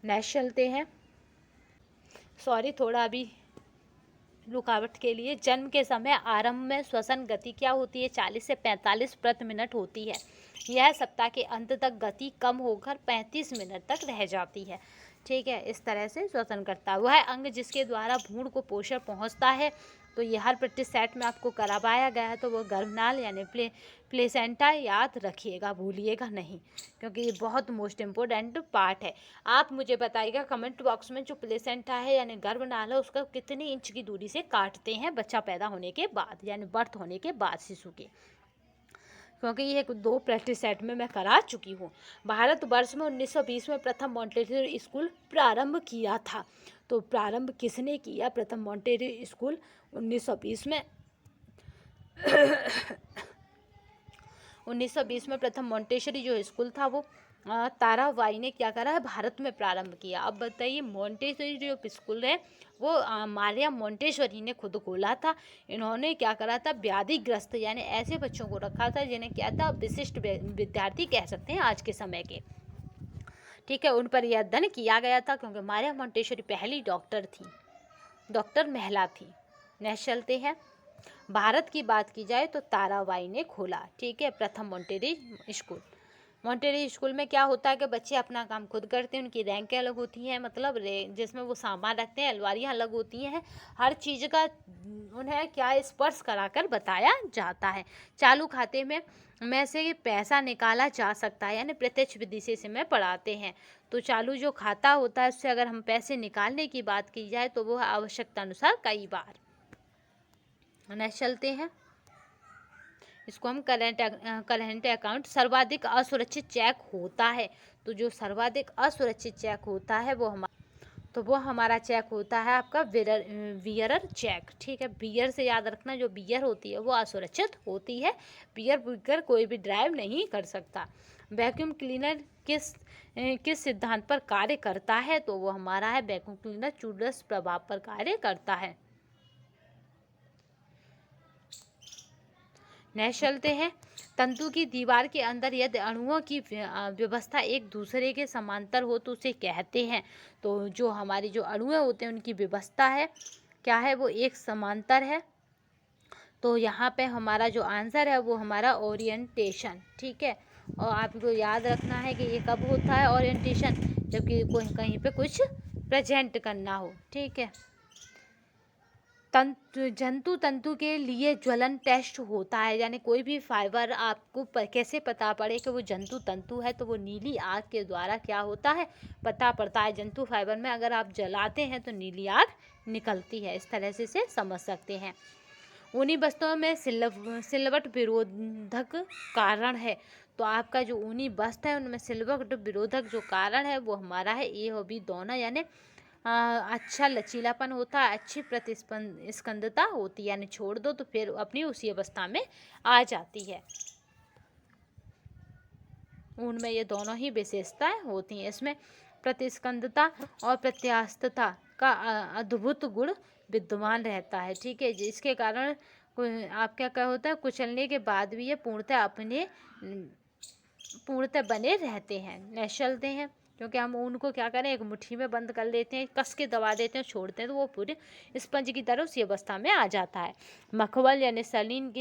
नेक्स्ट चलते हैं। सॉरी, थोड़ा अभी रुकावट के लिए। जन्म के समय आरंभ में श्वसन गति क्या होती है, 40 से 45 प्रति मिनट होती है। यह सप्ताह के अंत तक गति कम होकर 35 मिनट तक रह जाती है। ठीक है, इस तरह से श्वसन करता है। वह अंग जिसके द्वारा भ्रूण को पोषण पहुंचता है, तो यह हर प्रैक्टिस सेट में आपको करवाया गया है, तो वो गर्भनाल यानी प्लेसेंटा याद रखिएगा, भूलिएगा नहीं, क्योंकि ये बहुत मोस्ट इम्पोर्टेंट पार्ट है। आप मुझे बताइएगा कमेंट बॉक्स में, जो प्लेसेंटा है यानी गर्भनाल है, उसका कितनी इंच की दूरी से काटते हैं बच्चा पैदा होने के बाद, यानी बर्थ होने के बाद शिशु के, क्योंकि ये 2 प्रैक्टिस सेट में मैं करा चुकी हूँ। भारतवर्ष में 1920 में प्रथम मॉन्टेसरी स्कूल प्रारंभ किया था। तो प्रारंभ किसने किया प्रथम मॉन्टेसरी स्कूल 1920 में? 1920 में प्रथम मॉन्टेसरी जो स्कूल था वो ताराबाई ने क्या करा है, भारत में प्रारंभ किया। अब बताइए, मॉन्टेसरी जो स्कूल है वो मारिया मॉन्टेसरी ने खुद खोला था। इन्होंने क्या करा था, व्याधिग्रस्त यानी ऐसे बच्चों को रखा था जिन्हें क्या था, विशिष्ट विद्यार्थी कह सकते हैं आज के समय के। ठीक है, उन पर यह अध्ययन किया गया था, क्योंकि मारिया मॉन्टेसरी पहली डॉक्टर थी, डॉक्टर महिला थी। नेक्स्ट चलते हैं। भारत की बात की जाए तो ताराबाई ने खोला, ठीक है, प्रथम मॉन्टेसरी स्कूल। मॉन्टेसरी स्कूल में क्या होता है कि बच्चे अपना काम खुद करते हैं, उनकी रैंकें अलग होती हैं, मतलब जिसमें वो सामान रखते हैं, अलमारियाँ अलग होती हैं, हर चीज़ का उन्हें क्या स्पर्श कराकर बताया जाता है। चालू खाते में से पैसा निकाला जा सकता है, यानी प्रत्यक्ष विधि से इसमें पढ़ाते हैं। तो चालू जो खाता होता है उससे अगर हम पैसे निकालने की बात की जाए तो वो आवश्यकता अनुसार कई बार। नेक्स्ट चलते हैं। इसको हम करंट अकाउंट। सर्वाधिक असुरक्षित चेक होता है, तो जो सर्वाधिक असुरक्षित चेक होता है वो हमारा चेक होता है आपका बियरर चेक। ठीक है, बियर से याद रखना, जो बियर होती है वो असुरक्षित होती है, बियर पीकर कोई भी ड्राइव नहीं कर सकता। वैक्यूम क्लीनर किस सिद्धांत पर कार्य करता है, तो वो हमारा है वैक्यूम क्लीनर चूडस प्रभाव पर कार्य करता है। नेक्स्ट चलते हैं। तंतु की दीवार के अंदर यदि अणुओं की व्यवस्था एक दूसरे के समांतर हो तो उसे कहते हैं। तो जो हमारी जो अणु होते हैं उनकी व्यवस्था है क्या है, वो एक समांतर है। तो यहाँ पे हमारा जो आंसर है वो हमारा ओरिएंटेशन। ठीक है, और आपको याद रखना है कि ये कब होता है ओरिएंटेशन, जबकि कहीं पे कुछ प्रेजेंट करना हो। ठीक है, जंतु तंतु के लिए ज्वलन टेस्ट होता है, यानी कोई भी फाइबर आपको कैसे पता पड़े कि वो जंतु तंतु है, तो वो नीली आग के द्वारा क्या होता है, पता पड़ता है। जंतु फाइबर में अगर आप जलाते हैं तो नीली आग निकलती है, इस तरह से इसे समझ सकते हैं। ऊनी वस्तुओं में सिलवट विरोधक कारण है, तो आपका जो ऊनी वस्त्र है उनमें सिलवट विरोधक जो कारण है वो हमारा है ए और बी दोनों, यानी अच्छा लचीलापन होता है, अच्छी प्रतिस्पंदता होती है, यानी छोड़ दो तो फिर अपनी उसी अवस्था में आ जाती है। उनमें ये दोनों ही विशेषताएं होती हैं। इसमें प्रतिस्पंदता और प्रत्यास्थता का अद्भुत गुण विद्यमान रहता है। ठीक है, जिसके कारण आप क्या होता है, कुचलने के बाद भी ये पूर्णतः बने रहते हैं। नेक्स्ट चलते हैं। क्योंकि हम उनको क्या करें, एक मुट्ठी में बंद कर लेते हैं, कस के दबा देते हैं, छोड़ते हैं तो वो पूरे स्पंज की तरह उसी अवस्था में आ जाता है। मखमल यानी सलीन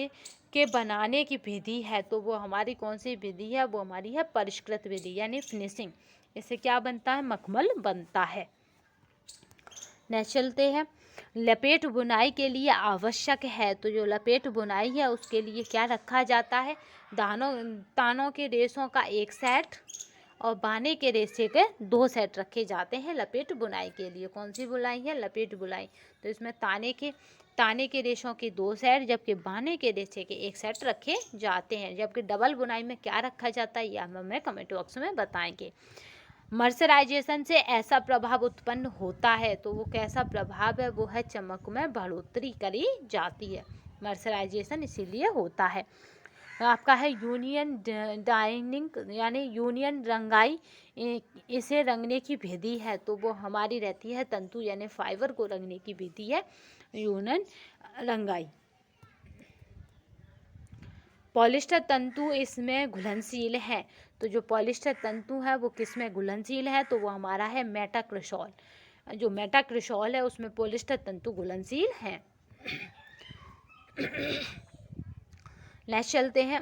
के बनाने की विधि है, तो वो हमारी कौन सी विधि है, वो हमारी है परिष्कृत विधि यानी फिनिशिंग। इससे क्या बनता है, मखमल बनता है। नेक्स्ट चलते हैं। लपेट बुनाई के लिए आवश्यक है, तो जो लपेट बुनाई है उसके लिए क्या रखा जाता है, तानों के रेशों का एक सेट और बाने के रेशे के 2 सेट रखे जाते हैं लपेट बुनाई के लिए। कौन सी बुनाई है, लपेट बुनाई। तो इसमें ताने के रेशों के 2 सेट, जबकि बाने के रेशे के 1 सेट रखे जाते हैं। जबकि डबल बुनाई में क्या रखा जाता है, यह हमें कमेंट बॉक्स में बताएंगे। मर्सराइजेशन से ऐसा प्रभाव उत्पन्न होता है, तो वो कैसा प्रभाव है, वो है चमक में बढ़ोतरी करी जाती है। मर्सराइजेशन इसीलिए होता है। आपका है यूनियन डाइनिंग यानी यूनियन रंगाई, इसे रंगने की विधि है, तो वो हमारी रहती है तंतु यानी फाइबर को रंगने की विधि है यूनियन रंगाई। पॉलिस्टर तंतु इसमें घुलनशील है, तो जो पॉलिस्टर तंतु है वो किस में घुलनशील है, तो वो हमारा है मेटाक्रिसोल। जो मेटाक्रिसोल है उसमें पॉलिस्टर तंतु घुलनशील है। नेक्स्ट चलते हैं।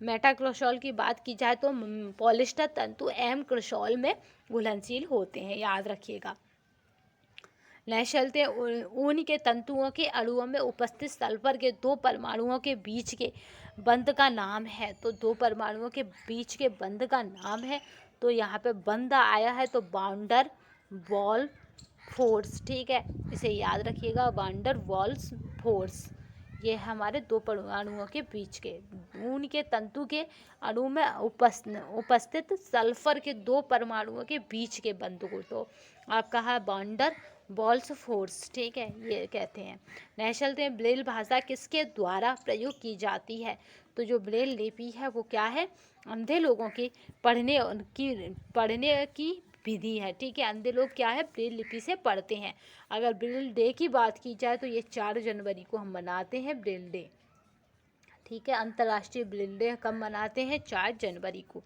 मेटाक्रिसोल की बात की जाए तो पॉलिस्टर तंतु एम क्रिसोल में घुलनशील होते हैं, याद रखिएगा। नेक्स्ट चलते हैं। ऊन के तंतुओं के अणुओं में उपस्थित सल्फर के दो परमाणुओं के बीच के बंध का नाम है, तो दो परमाणुओं के बीच के बंध का नाम है, तो यहाँ पे बंध आया है तो वांडर वॉल फोर्स, ठीक है, इसे याद रखिएगा, वांडर वॉल्स फोर्स। ये हमारे दो परमाणुओं के बीच के ऊन के तंतु के अणु में उपस्थित सल्फर के दो परमाणुओं के बीच के बंध को तो आपका है वांडर वॉल्स फोर्स, ठीक है, ये कहते हैं। नेक्स्ट चलते हैं। ब्रेल भाषा किसके द्वारा प्रयोग की जाती है, तो जो ब्रेल लिपि है वो क्या है, अंधे लोगों की पढ़ने की विधि है, ठीक है। अंधे लोग क्या है, ब्रेल लिपि से पढ़ते हैं। अगर ब्रेल डे की बात की जाए तो ये 4 जनवरी को हम मनाते हैं ब्रेल डे, ठीक है। अंतर्राष्ट्रीय ब्रेल डे कब मनाते हैं, 4 जनवरी को।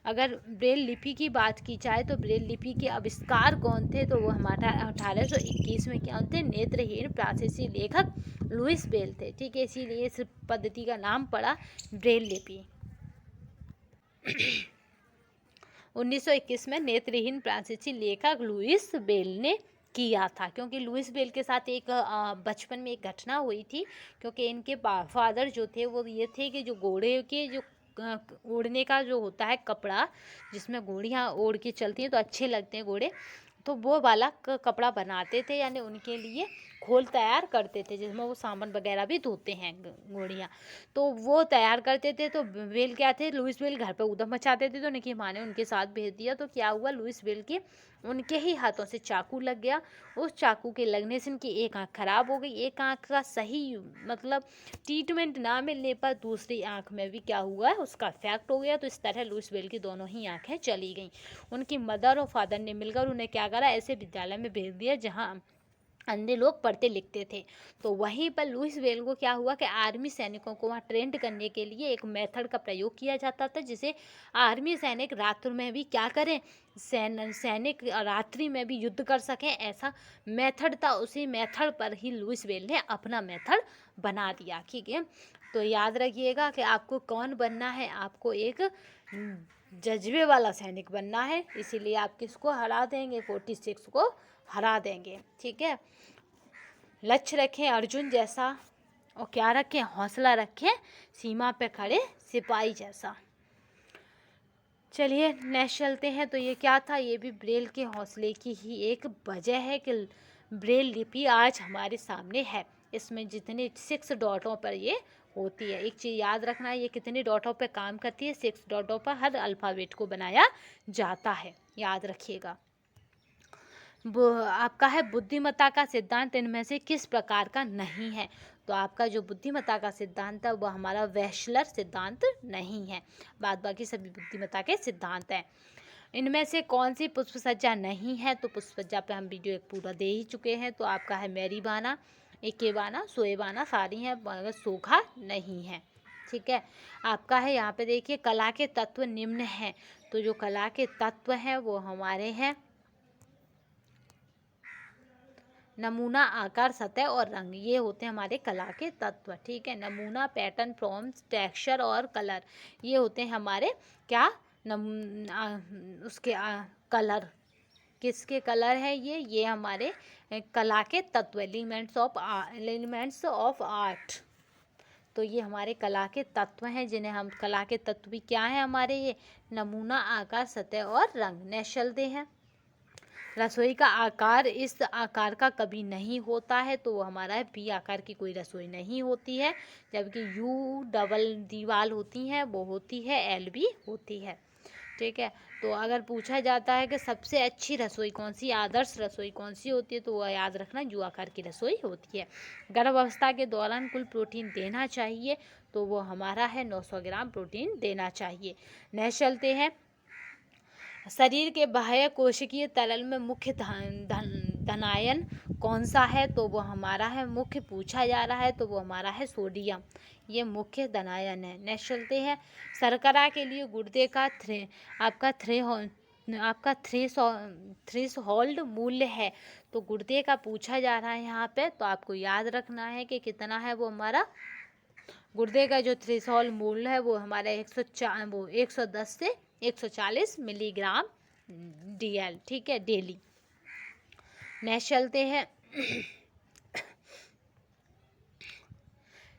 अगर ब्रेल लिपि की बात की जाए तो ब्रेल लिपि के आविष्कार कौन थे, तो वो हमारा 1821 में क्या थे, नेत्रहीन फ्रांसीसी लेखक लुइस ब्रेल थे, ठीक है, इसीलिए इस पद्धति का नाम पड़ा ब्रेल लिपि। 1921 में नेत्रहीन फ्रांसीसी लेखक लुइस ब्रेल ने किया था, क्योंकि लुइस ब्रेल के साथ एक बचपन में एक घटना हुई थी, क्योंकि इनके फादर जो थे वो ये थे कि जो घोड़े के जो ओढ़ने का जो होता है कपड़ा, जिसमें घोड़ियाँ ओढ़ के चलती हैं तो अच्छे लगते हैं घोड़े, तो वो वाला कपड़ा बनाते थे, यानी उनके लिए खोल तैयार करते थे जिसमें वो सामान वगैरह भी धोते हैं घोड़ियाँ, तो वो तैयार करते थे। तो ब्रेल क्या थे, लुइस ब्रेल घर पे उधम मचाते थे, तो उनकी माँ ने उनके साथ भेज दिया, तो क्या हुआ, लुइस ब्रेल के उनके ही हाथों से चाकू लग गया। उस चाकू के लगने से उनकी एक आँख खराब हो गई। एक आँख का सही मतलब ट्रीटमेंट ना मिलने पर दूसरी आँख में भी क्या हुआ, उसका इफेक्ट हो गया। तो इस तरह लुइस ब्रेल की दोनों ही आँखें चली गईं। उनकी मदर और फादर ने मिलकर उन्हें क्या करा, ऐसे विद्यालय में भेज दिया जहाँ अंधे लोग पढ़ते लिखते थे। तो वहीं पर लुइस ब्रेल को क्या हुआ कि आर्मी सैनिकों को वहाँ ट्रेंड करने के लिए एक मेथड का प्रयोग किया जाता था, जिसे आर्मी सैनिक रात्र में भी क्या करें, सैनिक रात्रि में भी युद्ध कर सकें, ऐसा मेथड था। उसी मेथड पर ही लुइस ब्रेल ने अपना मेथड बना दिया, ठीक है। तो याद रखिएगा कि आपको कौन बनना है, आपको एक जज्बे वाला सैनिक बनना है, इसीलिए आप किसको हरा देंगे, 46 को हरा देंगे, ठीक है। लक्ष्य रखें अर्जुन जैसा, और क्या रखें, हौसला रखें सीमा पे खड़े सिपाही जैसा। चलिए नेक्स्ट चलते हैं। तो ये क्या था, ये भी ब्रेल के हौसले की ही एक वजह है कि ब्रेल लिपि आज हमारे सामने है। इसमें जितने 6 डॉटों पर ये होती है, एक चीज़ याद रखना, ये कितने डॉटों पर काम करती है, 6 डॉटों पर हर अल्फ़ाबेट को बनाया जाता है, याद रखिएगा। आपका है बुद्धिमत्ता का सिद्धांत इनमें से किस प्रकार का नहीं है, तो आपका जो बुद्धिमत्ता का सिद्धांत है वो हमारा वेशलर सिद्धांत नहीं है, बाद बाकी सभी बुद्धिमत्ता के सिद्धांत हैं। इनमें से कौन सी पुष्प सज्जा नहीं है, तो पुष्प सज्जा पे हम वीडियो एक पूरा दे ही चुके हैं। तो आपका है मेरी बाना, इकेबाना, सोएबाना सारी हैं, मगर सोखा नहीं है, ठीक है। आपका है यहाँ पे देखिए कला के तत्व निम्न हैं, तो जो कला के तत्व हैं वो हमारे हैं नमूना, आकार, सतह और रंग, ये होते हैं हमारे कला के तत्व, ठीक है। नमूना, पैटर्न, फॉर्म्स, टेक्सचर और कलर, ये होते हैं हमारे क्या उसके कलर, किसके कलर है ये हमारे कला के तत्व, एलिमेंट्स ऑफ आर्ट। तो ये हमारे कला के तत्व हैं, जिन्हें हम कला के तत्व भी क्या है हमारे, ये नमूना, आकार, सतह और रंग। नेक्स्ट चलते हैं। रसोई का आकार इस आकार का कभी नहीं होता है, तो वो हमारा है बी आकार की कोई रसोई नहीं होती है, जबकि यू डबल दीवार होती हैं वो होती है, एल भी होती है। ठीक है। तो अगर पूछा जाता है कि सबसे अच्छी रसोई कौन सी, आदर्श रसोई कौन सी होती है, तो वह याद रखना यू आकार की रसोई होती है। गर्भावस्था के दौरान कुल प्रोटीन देना चाहिए, तो वो हमारा है 900 ग्राम प्रोटीन देना चाहिए। नेक्स्ट चलते हैं, शरीर के बाह्य कोशिकीय तरल में मुख्य धनायन कौन सा है, तो वो हमारा है मुख्य पूछा जा रहा है, तो वो हमारा है सोडियम, ये मुख्य धनायन है। नेक्स्ट चलते हैं, शर्करा के लिए गुर्दे का आपका थ्रेशोल्ड मूल्य है, तो गुर्दे का पूछा जा रहा है यहाँ पे, तो आपको याद रखना है कि कितना है वो हमारा गुर्दे का जो थ्रेशोल्ड मूल्य है वो हमारा 110 से 140 मिलीग्राम DL, ठीक है, डेली। नेक्स्ट चलते हैं,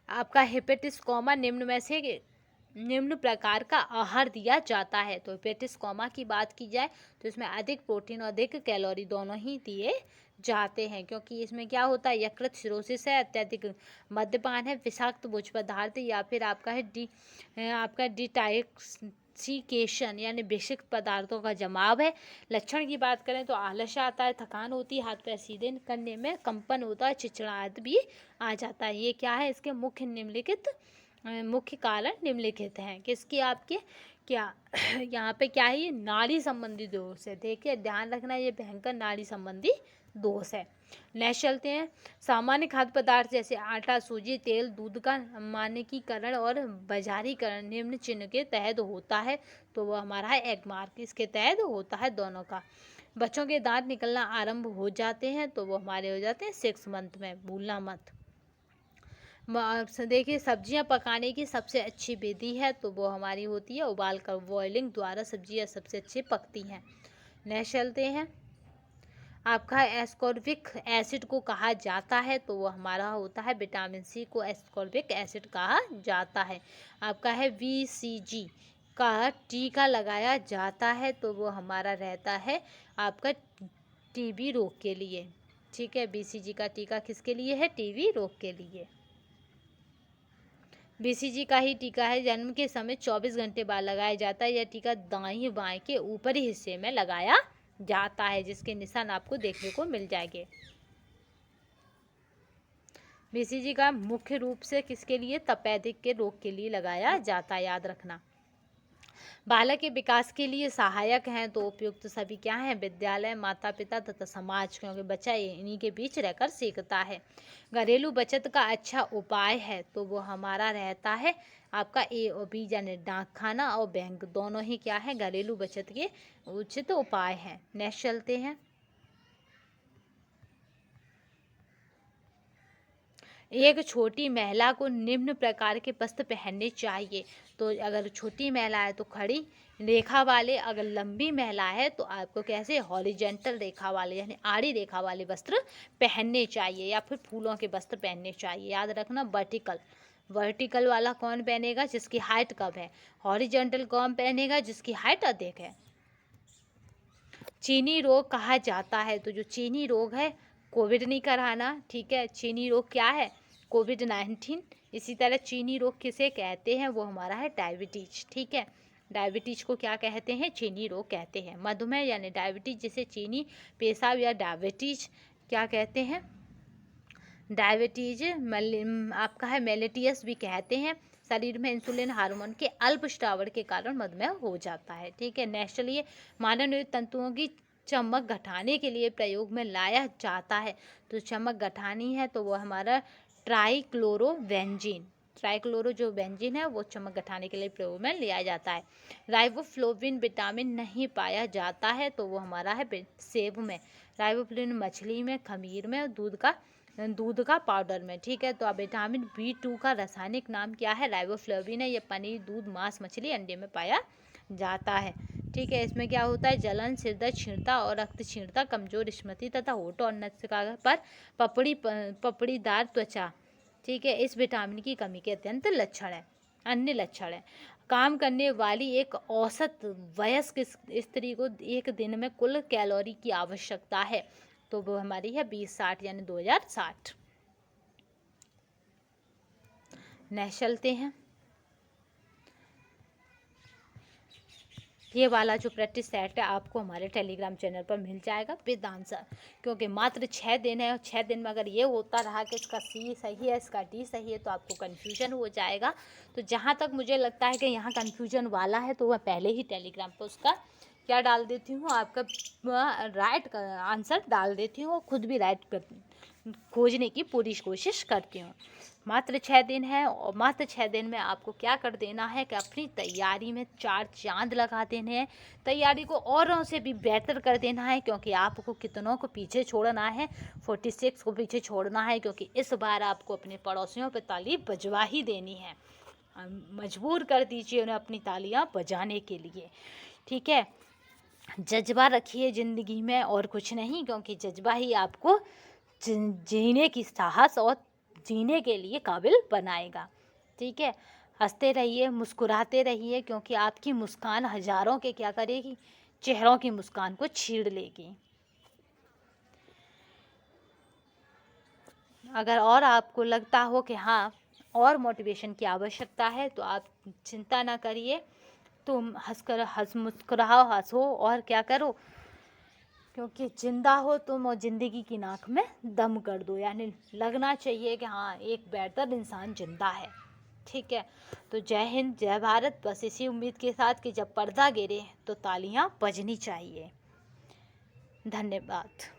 आपका हेपेटिस कॉमा निम्न प्रकार का आहार दिया जाता है। तो हेपेटिस कॉमा की बात की जाए तो इसमें अधिक प्रोटीन और अधिक कैलोरी दोनों ही दिए जाते हैं, क्योंकि इसमें क्या होता है, यकृत सिरोसिस है, अत्यधिक मद्यपान है, विषाक्त भोज्य पदार्थ, या फिर आपका डिटॉक्सिकेशन यानी विषिक्त पदार्थों का जमाव है। लक्षण की बात करें तो आलस्य आता है, थकान होती है, हाथ पैर सीधे करने में कंपन होता है, चिड़चिड़ाहट भी आ जाता है। ये क्या है, इसके मुख्य कारण निम्नलिखित हैं। किसकी, आपके क्या यहाँ पे क्या है, ये नाड़ी संबंधी दोष है। देखिए ध्यान रखना, ये भयंकर नाड़ी संबंधी दोष है। नेक्स्ट चलते हैं, सामान्य खाद्य पदार्थ जैसे आटा, सूजी, तेल, दूध का मानकीकरण और बाजारीकरण निम्न चिन्ह के तहत होता है, तो वो हमारा है एग मार्क, इसके तहत होता है दोनों का। बच्चों के दांत निकलना आरंभ हो जाते हैं, तो वो हमारे हो जाते हैं 6 मंथ में, भूलना मत। देखिए सब्जियां पकाने की सबसे अच्छी विधि है, तो वो हमारी होती है उबाल कर, बॉइलिंग द्वारा सब्जियां सबसे अच्छी पकती हैं। नेक्स्ट चलते हैं, आपका एस्कॉर्बिक एसिड को कहा जाता है, तो वो हमारा होता है विटामिन सी को एस्कॉर्बिक एसिड कहा जाता है। आपका है BCG का टीका लगाया जाता है, तो वो हमारा रहता है आपका TB रोग के लिए, ठीक है। BCG का टीका किसके लिए है, TB रोग के लिए। BCG का ही टीका है, जन्म के समय 24 घंटे बाद लगाया जाता है। यह टीका दाएं बाएं के ऊपरी हिस्से में लगाया जाता है, जिसके निशान आपको देखने को मिल जाएंगे। BCG का मुख्य रूप से किसके लिए, तपेदिक के रोग के लिए लगाया जाता है, याद रखना। बालक के विकास के लिए सहायक हैं, तो उपयुक्त तो सभी क्या हैं, विद्यालय, माता पिता तथा समाज, क्योंकि बच्चा इन्हीं के बीच रहकर सीखता है। घरेलू बचत का अच्छा उपाय है, तो वो हमारा रहता है आपका A और B, यानी डाक खाना और बैंक, दोनों ही क्या है, घरेलू बचत के उचित उपाय हैं। नेक्स्ट चलते हैं, एक छोटी महिला को निम्न प्रकार के वस्त्र पहनने चाहिए। तो अगर छोटी महिला है तो खड़ी रेखा वाले, अगर लंबी महिला है तो आपको कैसे, हॉरिजेंटल रेखा वाले यानी आड़ी रेखा वाले वस्त्र पहनने चाहिए, या फिर फूलों के वस्त्र पहनने चाहिए। याद रखना, वर्टिकल वाला कौन पहनेगा, जिसकी हाइट कम है। हॉरिजेंटल कौन पहनेगा, जिसकी हाइट अधिक है। चीनी रोग कहा जाता है, तो जो चीनी रोग है, कोविड नहीं कराना, ठीक है। चीनी रोग क्या है, COVID-19। इसी तरह चीनी रोग किसे कहते हैं, वो हमारा है डायबिटीज, ठीक है। डायबिटीज को क्या कहते हैं, चीनी रोग कहते हैं। मधुमेह यानी डायबिटीज, जिसे चीनी पेशाब या डायबिटीज क्या कहते हैं, डायबिटीज आपका है मेलिटियस भी कहते हैं। शरीर में इंसुलिन हार्मोन के अल्प स्रावर के कारण मधुमेह हो जाता है, ठीक है। नेक्स्ट लिए, मानव निर्मित तंतुओं की चमक घटाने के लिए प्रयोग में लाया जाता है, तो चमक घटानी है तो वो हमारा ट्राइक्लोरो जो बेंजीन है वो चमक घटाने के लिए प्रयोग में लिया जाता है। राइबोफ्लोविन विटामिन नहीं पाया जाता है, तो वो हमारा है सेब में। राइबोफ्लोविन मछली में, खमीर में, दूध का पाउडर में, ठीक है। तो अब विटामिन B2 का रासायनिक नाम क्या है, राइबोफ्लोविन है। ये पनीर, दूध, मांस, मछली, अंडे में पाया जाता है, ठीक है। इसमें क्या होता है, जलन, सिरदर्द, क्षीणता और रक्त क्षीणता, कमजोर स्मृति तथा होठ और नासिका पर पपड़ीदार त्वचा, ठीक है, इस विटामिन की कमी के अत्यंत लक्षण है। अन्य लक्षण है, काम करने वाली एक औसत वयस्क स्त्री को एक दिन में कुल कैलोरी की आवश्यकता है, तो वो हमारी है 2060 यानी 2060। नेक्स्ट चलते हैं, ये वाला जो प्रैक्टिस सेट है आपको हमारे टेलीग्राम चैनल पर मिल जाएगा विद आंसर, क्योंकि मात्र 6 दिन है और 6 दिन में अगर ये होता रहा कि इसका सी सही है इसका डी सही है तो आपको कन्फ्यूजन हो जाएगा। तो जहाँ तक मुझे लगता है कि यहाँ कन्फ्यूजन वाला है तो वह पहले ही टेलीग्राम पर उसका क्या डाल देती हूँ, आपका राइट आंसर डाल देती हूँ और ख़ुद भी राइट खोजने की पूरी कोशिश करती हूँ। मात्र 6 दिन है और मात्र 6 दिन में आपको क्या कर देना है कि अपनी तैयारी में 4 चांद लगा देने हैं, तैयारी को औरों से भी बेहतर कर देना है, क्योंकि आपको कितनों को पीछे छोड़ना है, 46 को पीछे छोड़ना है, क्योंकि इस बार आपको अपने पड़ोसियों पर ताली बजवा ही देनी है। मजबूर कर दीजिए उन्हें अपनी तालियां बजाने के लिए, ठीक है। जज्बा रखिए ज़िंदगी में और कुछ नहीं, क्योंकि जज्बा ही आपको जीने की साहस और जीने के लिए काबिल बनाएगा, ठीक है। हंसते रहिए, मुस्कुराते रहिए, क्योंकि आपकी मुस्कान हज़ारों के क्या करेगी, चेहरों की मुस्कान को छीड़ लेगी। अगर और आपको लगता हो कि हाँ और मोटिवेशन की आवश्यकता है तो आप चिंता ना करिए, तुम मुस्कुराओ, हंसो और क्या करो, क्योंकि जिंदा हो तुम और ज़िंदगी की नाक में दम कर दो, यानी लगना चाहिए कि हाँ एक बेहतर इंसान जिंदा है, ठीक है। तो जय हिंद, जय भारत। बस इसी उम्मीद के साथ कि जब पर्दा गिरे तो तालियां बजनी चाहिए। धन्यवाद।